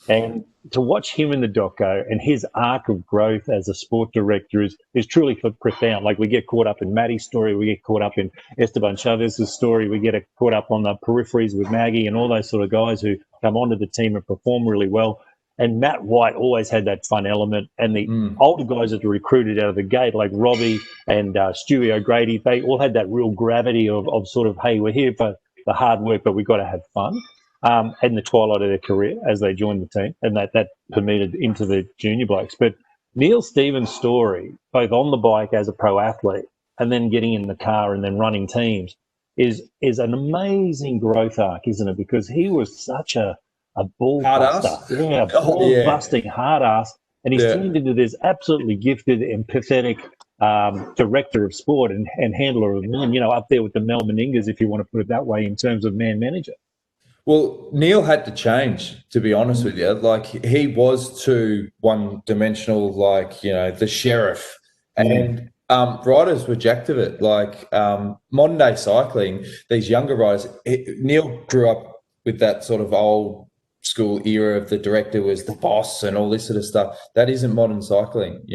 And to watch him in the doco and his arc of growth as a sport director is truly profound. Like, we get caught up in Maddie's story, we get caught up in Esteban Chavez's story, we get caught up on the peripheries with Maggie and all those sort of guys who come onto the team and perform really well. And Matt White always had that fun element. And the older guys that were recruited out of the gate, like Robbie and Stewie O'Grady, they all had that real gravity of sort of, hey, we're here for the hard work, but we've got to have fun. And the twilight of their career as they joined the team, and that permitted into the junior blokes. But Neil Stevens' story, both on the bike as a pro athlete and then getting in the car and then running teams, is an amazing growth arc, isn't it? Because he was such a ball buster. Yeah, ball busting hard ass. And he's turned into this absolutely gifted, empathetic director of sport and handler of men, up there with the Mel Meningas, if you want to put it that way, in terms of man manager. Well, Neil had to change, to be honest with you. Like, he was too one-dimensional, like, the sheriff. And riders were jacked of it. Like, modern-day cycling, these younger riders, Neil grew up with that sort of old school era of the director was the boss and all this sort of stuff. That isn't modern cycling,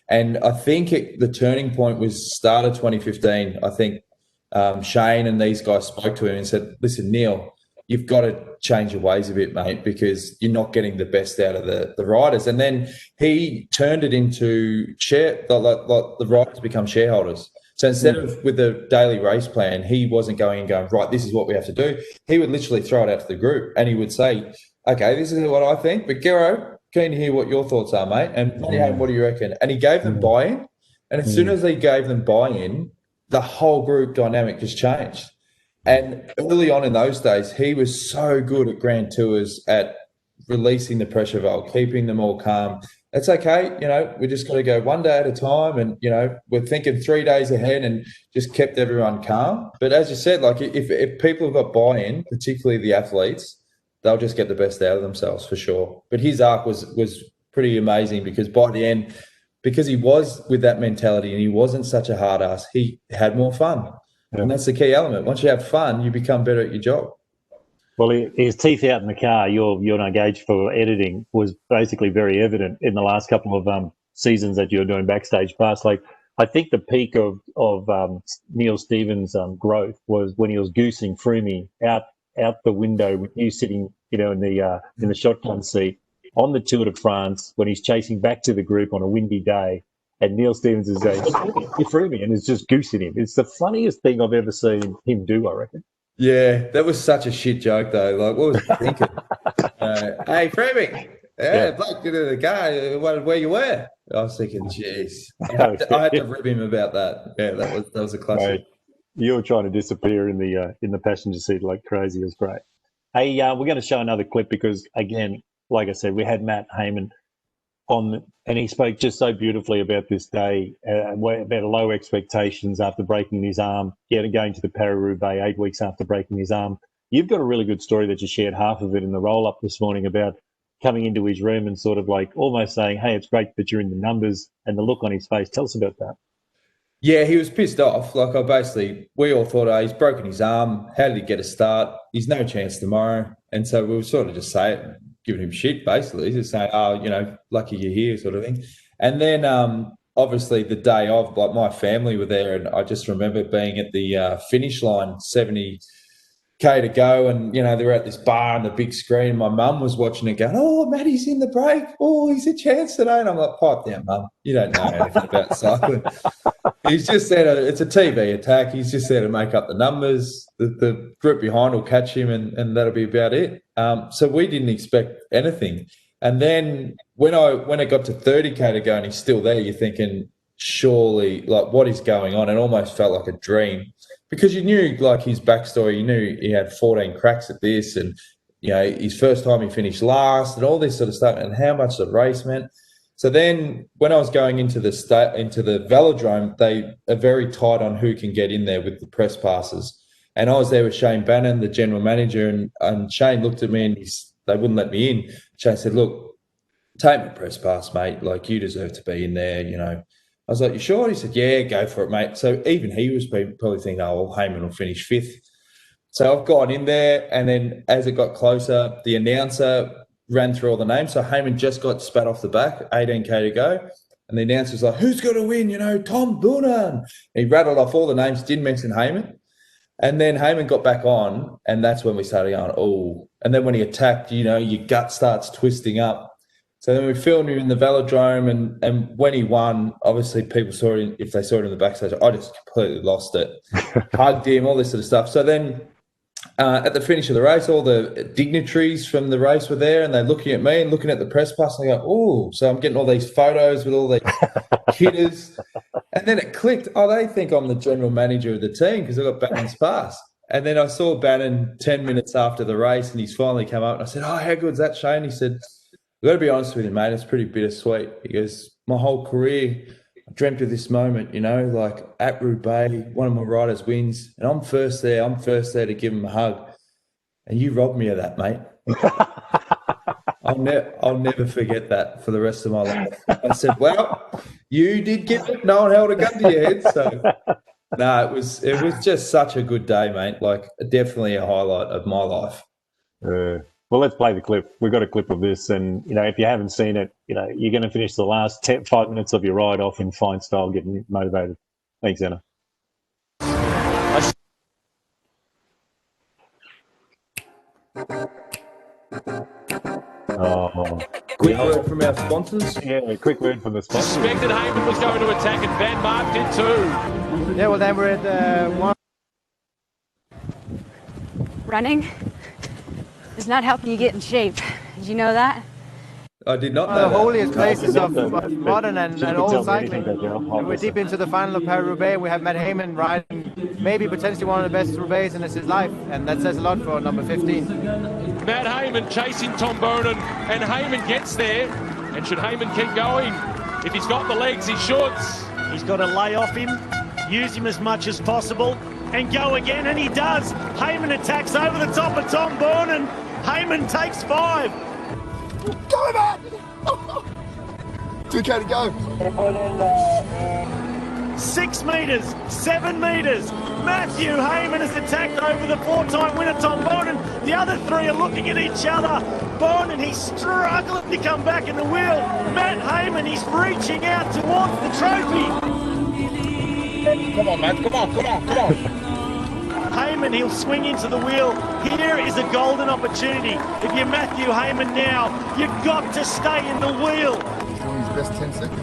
And I think the turning point was start of 2015. I think Shane and these guys spoke to him and said, listen, Neil, you've got to change your ways a bit, mate, because you're not getting the best out of the riders. And then he turned it into the riders become shareholders. So instead of with the daily race plan, he wasn't going, right, this is what we have to do. He would literally throw it out to the group and he would say, okay, this is what I think, but Gero, keen to hear what your thoughts are, mate. And what do you reckon? And he gave them buy-in. And as soon as he gave them buy-in, the whole group dynamic just changed. And early on in those days, he was so good at Grand Tours at releasing the pressure valve, keeping them all calm. It's okay, we just got to go one day at a time, and we're thinking 3 days ahead, and just kept everyone calm. But as you said, like, if people have got buy-in, particularly the athletes, they'll just get the best out of themselves for sure. But his arc was pretty amazing, because by the end, because he was with that mentality and he wasn't such a hard ass, he had more fun. And that's the key element. Once you have fun, you become better at your job. Well, his teeth out in the car, your gauge for editing, was basically very evident in the last couple of seasons that you're doing Backstage Pass. Like, I think the peak of Neil Stevens' growth was when he was goosing Froome out the window with you sitting, in the shotgun seat on the Tour de France, when he's chasing back to the group on a windy day. And Neil Stevens is saying, "You're Froome," and is just goosing him. It's the funniest thing I've ever seen him do, I reckon. Yeah, that was such a shit joke, though. Like, what was he thinking? Hey, Froome, bloke, get in the car. Where you were? I was thinking, jeez. I had to rib him about that. Yeah, that was a classic. Right. You were trying to disappear in the passenger seat like crazy. It was great. Hey, we're going to show another clip because, again, like I said, we had Matt Heyman on, and he spoke just so beautifully about this day, about low expectations after breaking his arm, going to the Paris-Roubaix 8 weeks after breaking his arm. You've got a really good story that you shared half of it in the roll-up this morning about coming into his room and sort of like almost saying, hey, it's great that you're in the numbers, and the look on his face. Tell us about that. Yeah, he was pissed off. Like, we all thought, he's broken his arm. How did he get a start? He's no chance tomorrow. And so we would sort of just say it, giving him shit, basically, just saying, lucky you're here, sort of thing. And then obviously the day of, like, my family were there, and I just remember being at the finish line 70 K to go, and they were at this bar on the big screen. My mum was watching it, going, "Oh, Matty's in the break. Oh, he's a chance today." And I'm like, "Pipe down, Mum. You don't know anything about cycling." He's just there it's a TV attack. He's just there to make up the numbers. The group behind will catch him, and that'll be about it. So we didn't expect anything. And then when it got to 30K to go and he's still there, you're thinking, surely, like, what is going on? It almost felt like a dream. Because you knew, like, his backstory, you knew he had 14 cracks at this, and his first time he finished last, and all this sort of stuff, and how much the race meant. So then, when I was going into the velodrome, they are very tight on who can get in there with the press passes. And I was there with Shane Bannon, the general manager, and Shane looked at me and they wouldn't let me in. Shane said, "Look, take my press pass, mate. Like, you deserve to be in there, I was like, "You sure?" He said, "Yeah, go for it, mate." So even he was probably thinking, "Oh, well, Heyman will finish 5th." So I've gone in there, and then as it got closer, the announcer ran through all the names. So Heyman just got spat off the back, 18K to go. And the announcer's like, "Who's going to win? Tom Boonen." He rattled off all the names, didn't mention Heyman. And then Heyman got back on, and that's when we started going, "Oh." And then when he attacked, your gut starts twisting up. So then we filmed him in the velodrome, and when he won, obviously people saw it, if they saw it in the backstage, I just completely lost it. Hugged him, all this sort of stuff. So then at the finish of the race, all the dignitaries from the race were there, and they're looking at me and looking at the press pass, and I go, "Oh." So I'm getting all these photos with all the hitters. And then it clicked. Oh, they think I'm the general manager of the team because I got Bannon's pass. And then I saw Bannon 10 minutes after the race, and he's finally come up, and I said, "Oh, how good's that, Shane?" He said, "I've got to be honest with you, mate, it's pretty bittersweet." He goes, "My whole career, I dreamt of this moment, like at Roubaix, one of my riders wins, and I'm first there to give him a hug. And you robbed me of that, mate." I'll never forget that for the rest of my life. I said, "Well, you did get it. No one held a gun to your head." So, no, it was just such a good day, mate. Like, definitely a highlight of my life. Well, let's play the clip. We've got a clip of this, and if you haven't seen it, you're going to finish the last 5 minutes of your ride off in fine style, getting motivated. Thanks, Anna. Oh, quick word from our sponsors. Yeah, quick word from the sponsors. Suspected Heyman was going to attack, and Van Mark did too. Yeah, well, then we're at one. Running is not helping you get in shape. Did you know that? I did not know the holiest places of modern and old cycling. And we're deep into the final of Paris-Roubaix. We have Matt Heyman riding maybe potentially one of the best Roubaix in his life, and that says a lot for number 15. Matt Heyman chasing Tom Boonen, and Heyman gets there. And should Heyman keep going? If he's got the legs, he should. He's got to lay off him, use him as much as possible, and go again, and he does. Heyman attacks over the top of Tom Boonen. Heyman takes 5. Go, Matt! 2K to go. 6 metres, 7 metres. Matthew Heyman has attacked over the 4-time winner Tom Boonen. The other 3 are looking at each other. Boonen, he's struggling to come back in the wheel. Matt Heyman, he's reaching out towards the trophy. Come on, Matt, come on. Heyman, he'll swing into the wheel. Here is a golden opportunity. If you're Matthew Heyman now, you've got to stay in the wheel. He's doing his best 10 seconds.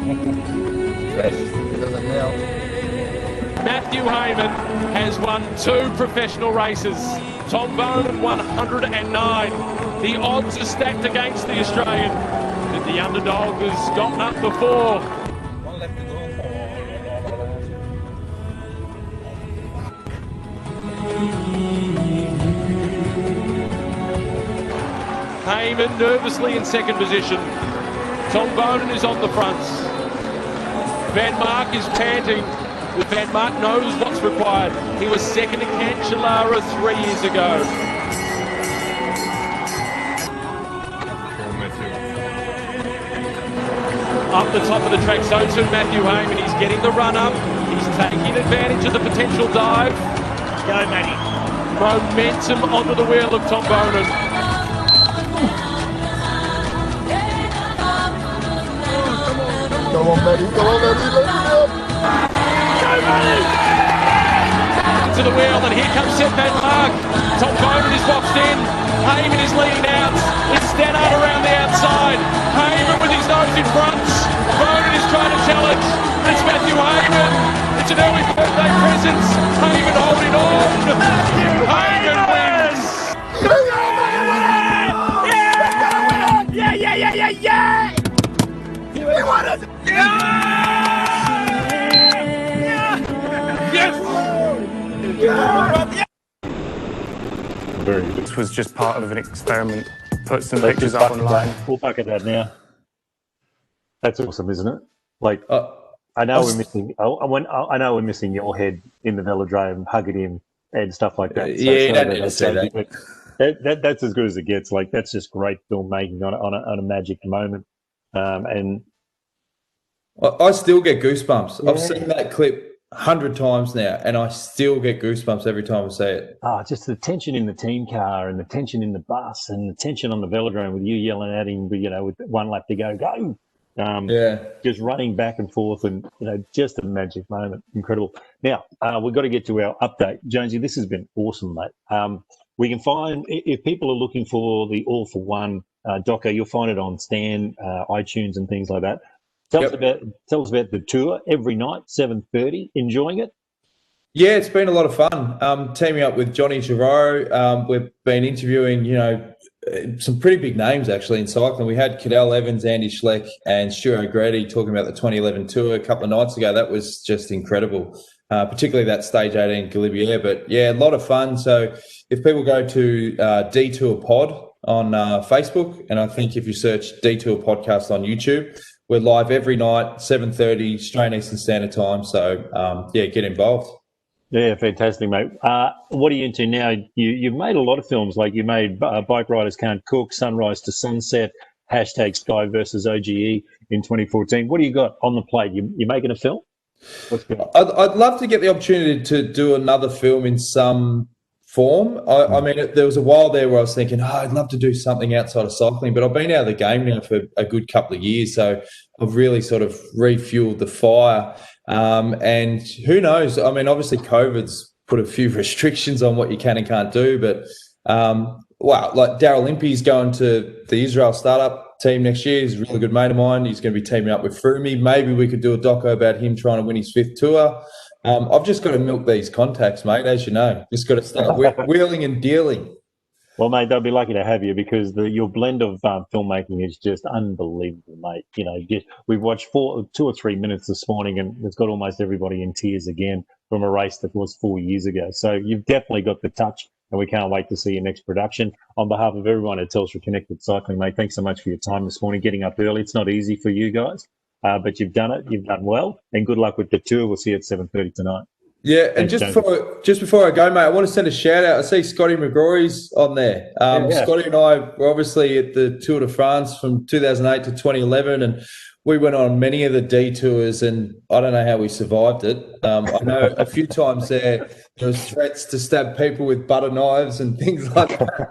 He does it now. Matthew Heyman has won 2 professional races. Tom Boonen 109. The odds are stacked against the Australian, but the underdog has gotten up before. Heyman nervously in second position. Tom Boonen is on the fronts. Van Mark is panting, but Van Mark knows what's required. He was second to Cancellara 3 years ago. Up the top of the track, so too Matthew Heyman. He's getting the run up. He's taking advantage of the potential dive. Go, Matty. Momentum onto the wheel of Tom Boonen. Go on, Matty, let it up. Go, Matty! to the wheel, and here comes Seth Van Mark. Tom Bowden is boxed in. Heyman is leading out. It's Stannard around the outside. Heyman with his nose in front. Bowden is trying to challenge. It's Matthew Heyman. It's an early birthday present. Heyman holding on. Heyman wins. Yeah! He won it! This was just part of an experiment. Put some pictures up online. We'll bucket that now. That's awesome, isn't it? Like, I know we're missing. I know we're missing your head in the velodrome, hugging him and stuff like that. So yeah, you don't need to say that. That's as good as it gets. Like, that's just great filmmaking on a magic moment. And I still get goosebumps. Yeah. I've seen that clip 100 times now, and I still get goosebumps every time I see it. Just the tension in the team car and the tension in the bus and the tension on the velodrome with you yelling at him, with 1 lap to go. Just running back and forth and, just a magic moment. Incredible. Now, we've got to get to our update. Jonesy, this has been awesome, mate. We can find, if people are looking for the All for One doco, you'll find it on Stan, iTunes and things like that. Tell us about the tour every night, 7:30. Enjoying it? Yeah, it's been a lot of fun. Teaming up with Johnny Giroux, we've been interviewing, some pretty big names actually in cycling. We had Cadell Evans, Andy Schleck, and Stuart O'Grady talking about the 2011 tour a couple of nights ago. That was just incredible, particularly that Stage 18 Galibier. But yeah, a lot of fun. So if people go to Detour Pod on Facebook, and I think if you search Detour Podcast on YouTube, we're live every night, 7:30, Australian Eastern Standard Time. So get involved. Yeah, fantastic, mate. What are you into now? You've made a lot of films, like you made Bike Riders Can't Cook, Sunrise to Sunset, #Sky versus OGE in 2014. What do you got on the plate? You making a film? What's good? I'd love to get the opportunity to do another film in some form. I mean, there was a while there where I was thinking, I'd love to do something outside of cycling, but I've been out of the game now for a good couple of years, so I've really sort of refueled the fire. And who knows? I mean, obviously COVID's put a few restrictions on what you can and can't do, but like Daryl Impey's going to the Israel startup team next year. He's a really good mate of mine. He's going to be teaming up with Froomey. Maybe we could do a doco about him trying to win his 5th tour. I've just got to milk these contacts, mate, as you know. Just got to start wheeling and dealing. Well, mate, they'll be lucky to have you because your blend of filmmaking is just unbelievable, mate. We've watched 2 or 3 minutes this morning and it's got almost everybody in tears again from a race that was 4 years ago. So you've definitely got the touch and we can't wait to see your next production. On behalf of everyone at Telstra Connected Cycling, mate, thanks so much for your time this morning, getting up early. It's not easy for you guys, but you've done it. You've done well. And good luck with the tour. We'll see you at 7:30 tonight. Yeah, and just before I go, mate, I want to send a shout out. I see Scotty McGrory's on there. Scotty and I were obviously at the Tour de France from 2008 to 2011, and we went on many of the detours, and I don't know how we survived it. I know a few times there was threats to stab people with butter knives and things like that.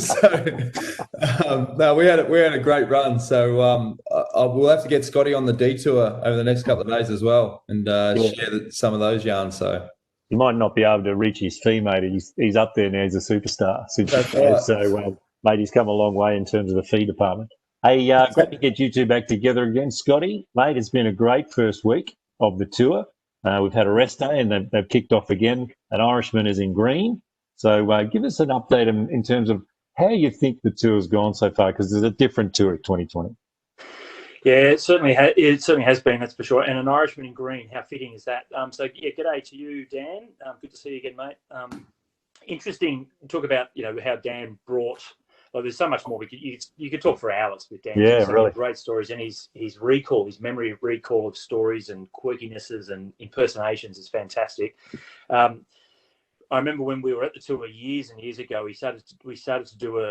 So, we had a great run. So we'll have to get Scotty on the detour over the next couple of days as well, and share some of those yarns. So you might not be able to reach his fee, mate. He's up there now. He's a superstar. Right. So, mate, he's come a long way in terms of the fee department. Hey, great to get you two back together again, Scotty. Mate, it's been a great first week of the tour. We've had a rest day and they've kicked off again. An Irishman is in green. So give us an update in terms of how you think the tour's gone so far, because there's a different tour at 2020. Yeah, it certainly has been, that's for sure. And an Irishman in green, how fitting is that? G'day to you, Dan. Good to see you again, mate. Interesting to talk about, how Dan brought. Well, there's so much more. You could talk for hours with Dan. Yeah, really. Great stories. And his memory recall of stories and quirkinesses and impersonations is fantastic. I remember when we were at the tour years and years ago, we started to do we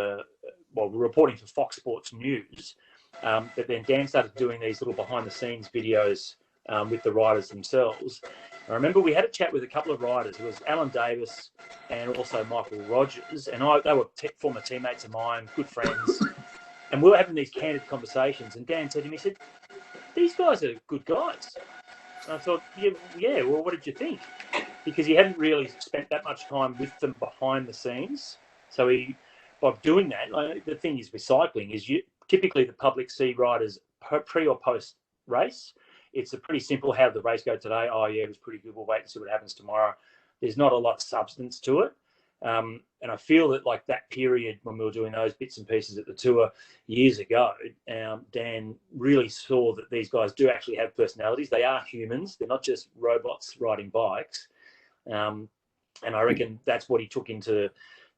were reporting for Fox Sports News, but then Dan started doing these little behind-the-scenes videos with the riders themselves. I remember we had a chat with a couple of riders. It was Alan Davis and also Michael Rogers, and they were former teammates of mine, good friends, and we were having these candid conversations. And Dan said to me, he said, "These guys are good guys." And I thought, yeah. Well, what did you think? because he hadn't really spent that much time with them behind the scenes. So by doing that, the thing is with cycling is typically the public see riders pre or post race. It's a pretty simple, how did the race go today? Oh yeah, it was pretty good. We'll wait and see what happens tomorrow. There's not a lot of substance to it. And I feel that like that period when we were doing those bits and pieces at the tour years ago, Dan really saw that these guys do actually have personalities. They are humans. They're not just robots riding bikes. And I reckon that's what he took into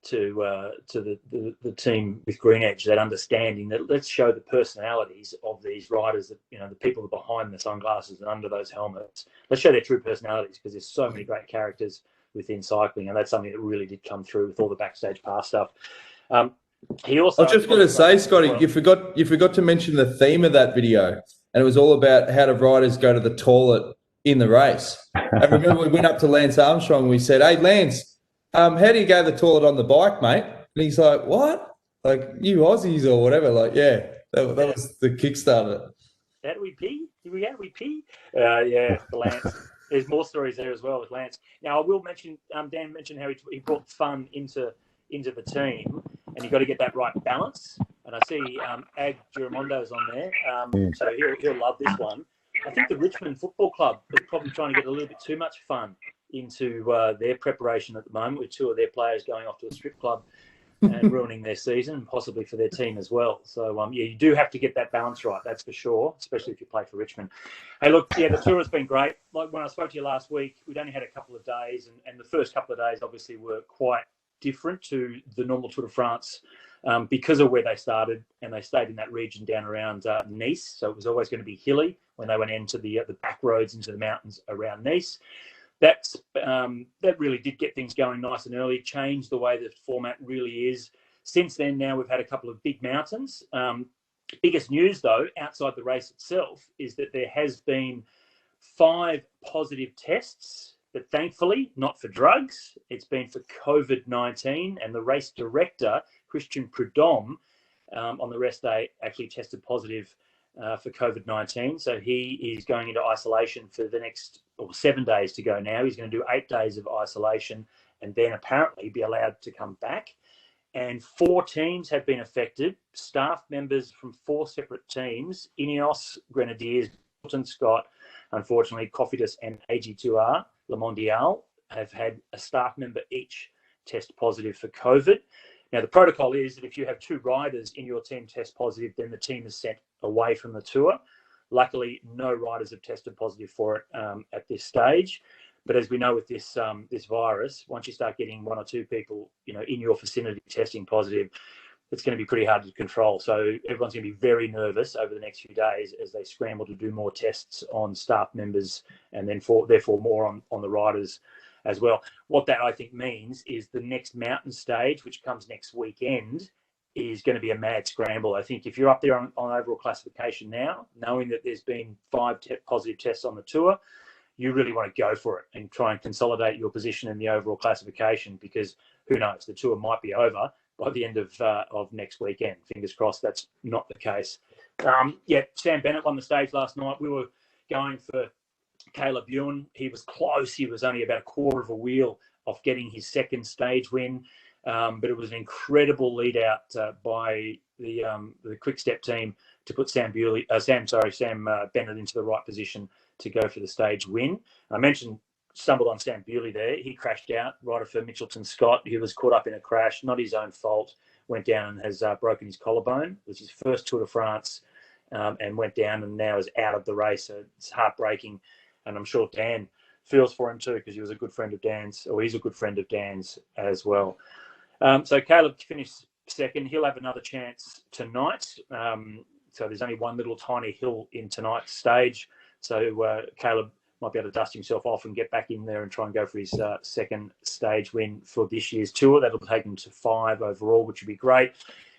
the team with Green Edge, that understanding that let's show the personalities of these riders, that the people behind the sunglasses and under those helmets. Let's show their true personalities, because there's so many great characters within cycling, and that's something that really did come through with all the backstage pass stuff. He also, I was just going to say, Scotty, you forgot to mention the theme of that video, and it was all about how do riders go to the toilet in the race. I remember we went up to Lance Armstrong and we said, "Hey, Lance, how do you go to the toilet on the bike, mate?" And he's like, "What? Like you Aussies or whatever?" Like, yeah, that was the Kickstarter. How do we pee? How do we pee? Yeah, the Lance. There's more stories there as well with Lance. Now, I will mention, Dan mentioned how he brought fun into the team, and you've got to get that right balance. And I see Ag Giramondo's on there, so he'll love this one. I think the Richmond Football Club is probably trying to get a little bit too much fun into their preparation at the moment, with two of their players going off to a strip club and ruining their season, and possibly for their team as well. So, you do have to get that balance right, that's for sure, especially if you play for Richmond. Hey, look, the tour has been great. Like when I spoke to you last week, we'd only had a couple of days, and the first couple of days obviously were quite different to the normal Tour de France because of where they started, and they stayed in that region down around Nice. So it was always going to be hilly when they went into the back roads into the mountains around Nice. That really did get things going nice and early, changed the way the format really is. Since then, now we've had a couple of big mountains. Biggest news, though, outside the race itself, is that there has been 5 positive tests, but thankfully not for drugs. It's been for COVID-19, and the race director, Christian Prudhomme, on the rest day actually tested positive for COVID-19. So he is going into isolation for the next 7 days to go now. He's going to do 8 days of isolation and then apparently be allowed to come back. And 4 teams have been affected. Staff members from 4 separate teams, Ineos, Grenadiers, Milton Scott, unfortunately, Cofidis and AG2R, Le Mondial, have had a staff member each test positive for COVID. Now, the protocol is that if you have 2 riders in your team test positive, then the team is sent away from the tour. Luckily, no riders have tested positive for it at this stage. But as we know with this virus, once you start getting 1 or 2 people, in your vicinity testing positive, it's going to be pretty hard to control. So everyone's going to be very nervous over the next few days as they scramble to do more tests on staff members, and then therefore more on the riders as well. What that I think means is the next mountain stage, which comes next weekend, is going to be a mad scramble. I think if you're up there on overall classification now, knowing that there's been 5 positive tests on the tour, you really want to go for it and try and consolidate your position in the overall classification, because who knows, the tour might be over by the end of next weekend. Fingers crossed that's not the case. Sam Bennett won the stage last night. We were going for Caleb Ewan. He was close. He was only about a quarter of a wheel off getting his second stage win. But it was an incredible lead out by the Quick Step team to put Sam Bennett into the right position to go for the stage win. I mentioned stumbled on Sam Bewley there. He crashed out, rider for Mitchelton Scott. He was caught up in a crash, not his own fault. Went down and has broken his collarbone. It was his first Tour de France, and went down and now is out of the race. So it's heartbreaking, and I'm sure Dan feels for him too, because he was a good friend of Dan's, or he's a good friend of Dan's as well. So Caleb finished second. He'll have another chance tonight. So there's only one little tiny hill in tonight's stage. So Caleb might be able to dust himself off and get back in there and try and go for his second stage win for this year's tour. That'll take him to 5 overall, which would be great.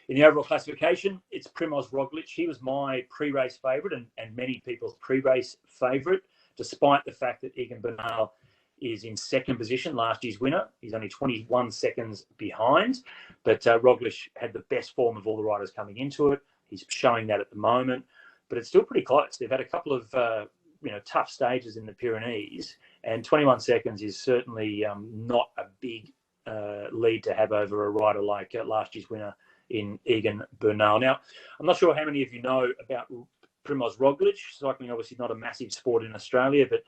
In the overall classification, it's Primoz Roglic. He was my pre-race favourite and many people's pre-race favourite, despite the fact that Egan Bernal is in second position, last year's winner. He's only 21 seconds behind, but Roglic had the best form of all the riders coming into it. He's showing that at the moment, but it's still pretty close. They've had a couple of tough stages in the Pyrenees, and 21 seconds is certainly not a big lead to have over a rider like last year's winner in Egan Bernal. Now, I'm not sure how many of you know about Primoz Roglic. Cycling obviously not a massive sport in Australia, but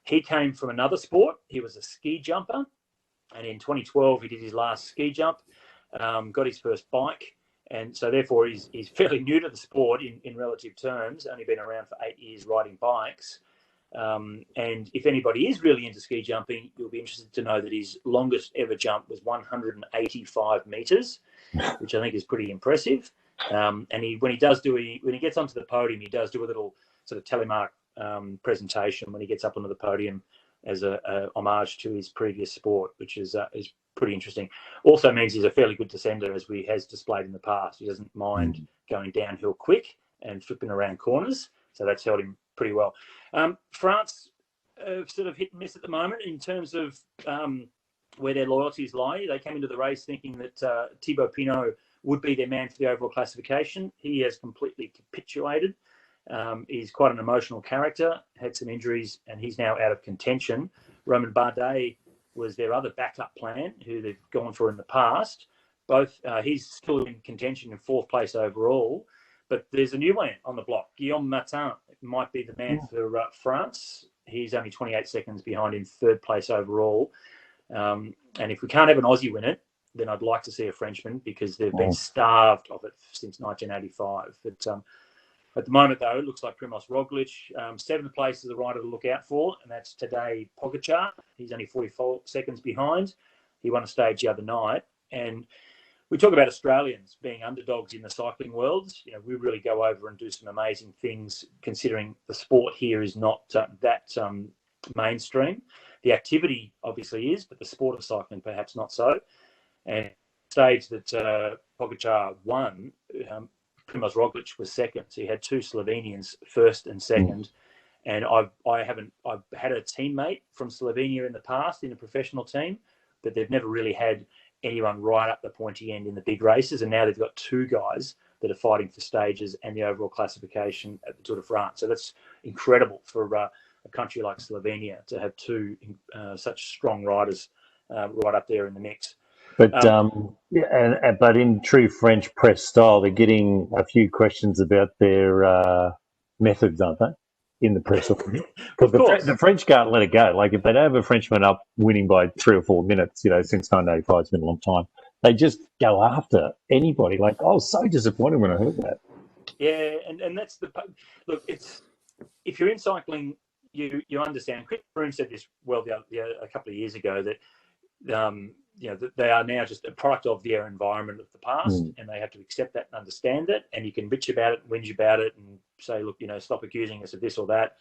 he came from another sport. He was a ski jumper, and in 2012 he did his last ski jump, got his first bike, and so therefore he's fairly new to the sport in relative terms, only been around for 8 years riding bikes. And if anybody is really into ski jumping, you'll be interested to know that his longest ever jump was 185 metres, which I think is pretty impressive. And when he gets onto the podium, he does do a little sort of telemark presentation when he gets up onto the podium as a homage to his previous sport, which is pretty interesting. Also means he's a fairly good descender, as he has displayed in the past. He doesn't mind going downhill quick and flipping around corners, so that's held him pretty well. France sort of hit and miss at the moment in terms of where their loyalties lie. They came into the race thinking that Thibaut Pinot would be their man for the overall classification. He has completely capitulated. He's quite an emotional character, had some injuries, and he's now out of contention. Romain Bardet was their other backup plan, who they've gone for in the past. He's still in contention in 4th place overall, but there's a new one on the block. Guillaume Martin might be the man for France. He's only 28 seconds behind in 3rd place overall. And if we can't have an Aussie win it, then I'd like to see a Frenchman, because they've been starved of it since 1985. But at the moment, though, it looks like Primoz Roglic. 7th place is a rider to look out for, and that's Tadej Pogačar. He's only 44 seconds behind. He won a stage the other night. And we talk about Australians being underdogs in the cycling world. We really go over and do some amazing things, considering the sport here is not that mainstream. The activity obviously is, but the sport of cycling perhaps not so. And the stage that Pogačar won, Primoz Roglic was second. So he had 2 Slovenians, first and second. And I've had a teammate from Slovenia in the past in a professional team, but they've never really had anyone right up the pointy end in the big races. And now they've got 2 guys that are fighting for stages and the overall classification at the Tour de France. So that's incredible for a country like Slovenia to have 2 such strong riders right up there in the mix. But but in true French press style, they're getting a few questions about their methods, aren't they, in the press? Because the French can't let it go. Like, if they don't have a Frenchman up winning by 3 or 4 minutes, since 1985, it's been a long time, they just go after anybody. Like, I was so disappointed when I heard that. Yeah, and that's look. If you're in cycling, you understand. Chris Froome said this a couple of years ago, that that they are now just a product of their environment of the past, and they have to accept that and understand it. And you can bitch about it and whinge about it and say, look, stop accusing us of this or that.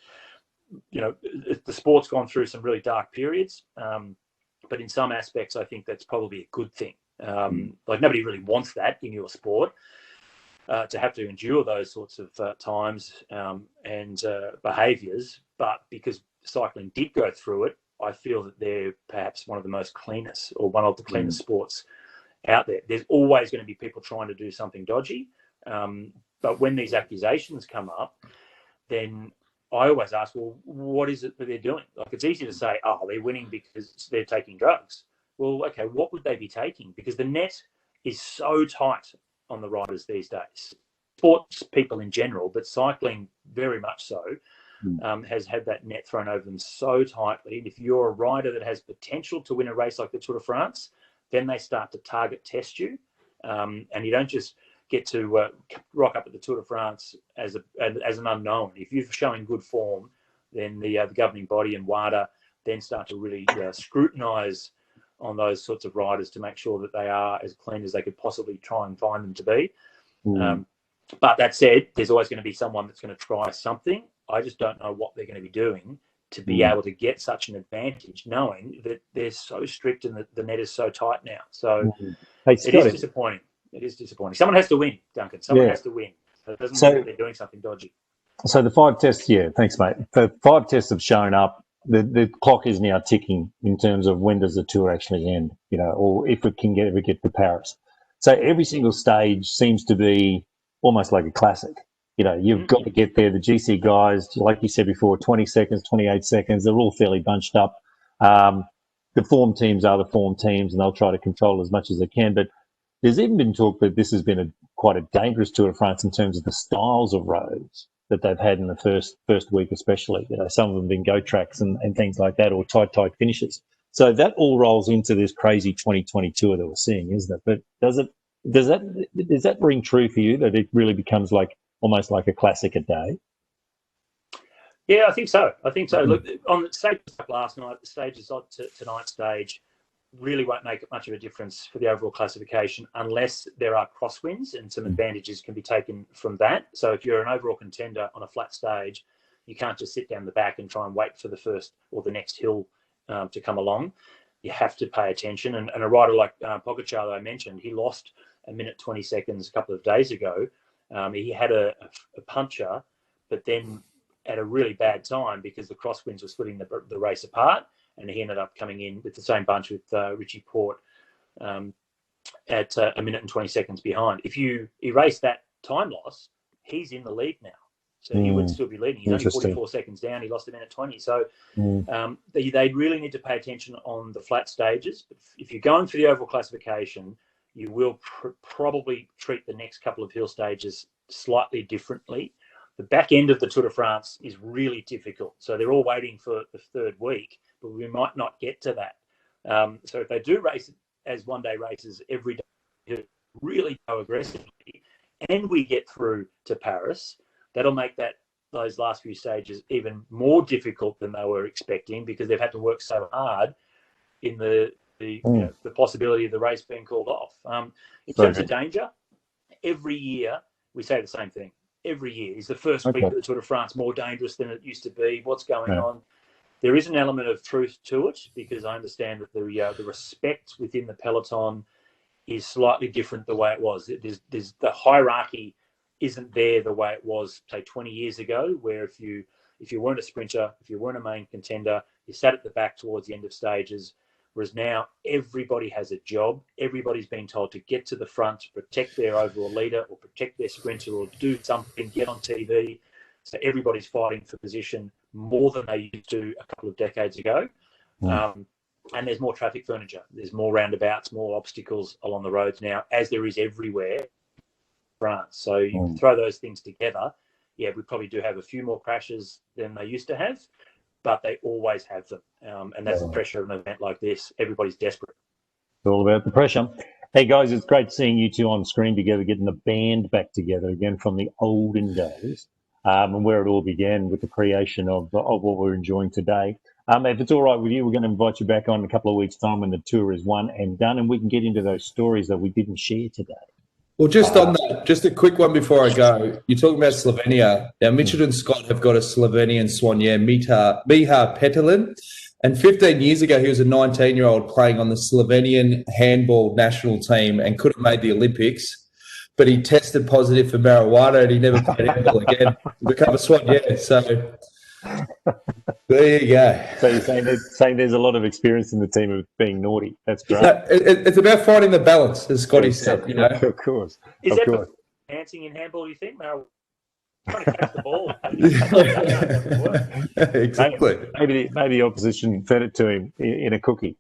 The sport's gone through some really dark periods, but in some aspects, I think that's probably a good thing. Like, nobody really wants that in your sport, to have to endure those sorts of times and behaviours. But because cycling did go through it, I feel that they're perhaps one of the most cleanest, or one of the cleanest sports out there. There's always going to be people trying to do something dodgy. But when these accusations come up, then I always ask, well, what is it that they're doing? Like, it's easy to say, oh, they're winning because they're taking drugs. Well, okay, what would they be taking? Because the net is so tight on the riders these days. Sports people in general, but cycling very much so, has had that net thrown over them so tightly. And if you're a rider that has potential to win a race like the Tour de France, then they start to target test you. And you don't just get to rock up at the Tour de France as an unknown. If you're showing good form, then the governing body and WADA then start to really scrutinise on those sorts of riders to make sure that they are as clean as they could possibly try and find them to be. But that said, there's always going to be someone that's going to try something. I just don't know what they're going to be doing to be able to get such an advantage, knowing that they're so strict and the net is so tight now. So it is disappointing. It is disappointing. Someone has to win, Duncan. Someone has to win. So it doesn't mean that they're doing something dodgy. So the 5 tests, thanks, mate. The 5 tests have shown up. The clock is now ticking in terms of when does the tour actually end, or if it can ever get to Paris. So every single stage seems to be almost like a classic. You've got to get there. The GC guys, like you said before, 20 seconds, 28 seconds, they're all fairly bunched up. The form teams are the form teams, and they'll try to control as much as they can. But there's even been talk that this has been quite a dangerous Tour de France in terms of the styles of roads that they've had in the first week, especially. Some of them have been go tracks and things like that, or tight finishes. So that all rolls into this crazy 2020 tour that we're seeing, isn't it? But does that ring true for you, that it really becomes almost like a classic a day? Yeah, I think so. Look, on the stage last night, the stages on tonight's stage really won't make much of a difference for the overall classification unless there are crosswinds, and some advantages can be taken from that. So if you're an overall contender on a flat stage, you can't just sit down the back and try and wait for the first or the next hill to come along. You have to pay attention. And a rider like Pogacar that I mentioned, he lost a minute 20 seconds a couple of days ago. He had a puncher, but then at a really bad time because the crosswinds were splitting the race apart, and he ended up coming in with the same bunch with Richie Porte at a minute and 20 seconds behind. If you erase that time loss, he's in the lead now. So he would still be leading. He's only 44 seconds down. He lost a minute 20. So they really need to pay attention on the flat stages. But if you're going for the overall classification, you will probably treat the next couple of hill stages slightly differently. The back end of the Tour de France is really difficult. So they're all waiting for the third week, but we might not get to that. So if they do race as one-day races every day, really go aggressively, and we get through to Paris, that'll make those last few stages even more difficult than they were expecting, because they've had to work so hard in the possibility of the race being called off. In terms of danger, every year we say the same thing. Every year is the first week of the Tour de France more dangerous than it used to be. What's going on? There is an element of truth to it, because I understand that the respect within the peloton is slightly different the way it was. There's the hierarchy isn't there the way it was, say, 20 years ago, where if you weren't a sprinter, if you weren't a main contender, you sat at the back towards the end of stages. Whereas now everybody has a job. Everybody's been told to get to the front to protect their overall leader or protect their sprinter or do something, get on TV. So everybody's fighting for position more than they used to a couple of decades ago. And there's more traffic furniture. There's more roundabouts, more obstacles along the roads now, as there is everywhere in France. So you throw those things together, we probably do have a few more crashes than they used to have, but they always have them. And that's the pressure of an event like this. Everybody's desperate. It's all about the pressure. Hey, guys, it's great seeing you two on screen together, getting the band back together again from the olden days, and where it all began with the creation of what we're enjoying today. If it's all right with you, we're going to invite you back on in a couple of weeks' time when the tour is won and done, and we can get into those stories that we didn't share today. Well, just on that, just a quick one before I go. You're talking about Slovenia. Now, Mitchell and Scott have got a Slovenian soigneur, Miha Petelin. And 15 years ago, he was a 19-year-old playing on the Slovenian handball national team and could have made the Olympics. But he tested positive for marijuana and he never played handball again. He became a soigneur. So there you go. So you're saying there's a lot of experience in the team of being naughty. That's great. It's about finding the balance, as Scotty said. Of course. Is that dancing in handball, you think? Trying to catch the ball. Exactly. Maybe the opposition fed it to him in a cookie.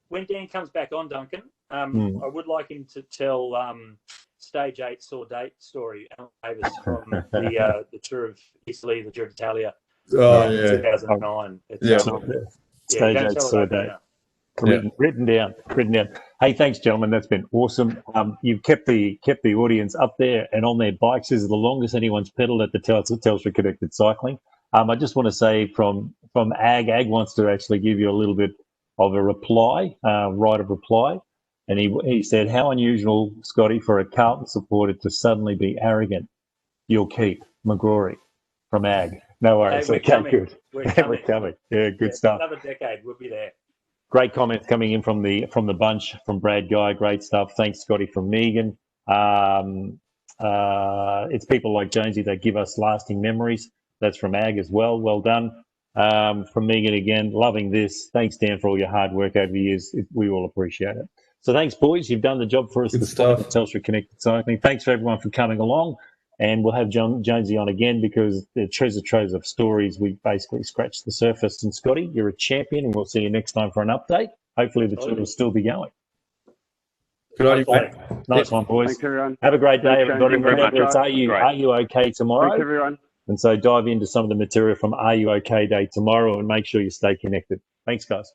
When Dan comes back on, Duncan, I would like him to tell Stage 8 Saw Date story, Alan Davis from the Tour of Italy, the Tour of Italia, 2009. Stage 8 Saw Date. Written down. Hey, thanks, gentlemen. That's been awesome. You've kept the audience up there and on their bikes. This is the longest anyone's pedaled at the Telstra Connected Cycling. I just want to say from Ag wants to actually give you a little bit of a reply, right of reply. And he said, how unusual, Scotty, for a Carlton supporter to suddenly be arrogant. You'll keep McGrory from Ag. No worries. Hey, Good. We're coming. Yeah, good stuff. Another decade, we'll be there. Great comments coming in from the bunch, from Brad Guy. Great stuff. Thanks, Scotty, from Megan. It's people like Jonesy that give us lasting memories. That's from Ag as well. Well done. From Megan again, loving this. Thanks, Dan, for all your hard work over the years. We all appreciate it. So thanks, boys. You've done the job for us this time at Telstra Connected Cycling. Thanks for everyone for coming along. And we'll have Jonesy on again because the treasure trove of stories. We basically scratched the surface. And Scotty, you're a champion, and we'll see you next time for an update. Hopefully the tour will still be going. Good on you, mate. Nice one, boys. Thanks, everyone. Have a great day, everybody. Thank you very Remember, much. it's Are You OK tomorrow? Thanks, everyone. And so dive into some of the material from Are You OK Day tomorrow and make sure you stay connected. Thanks, guys.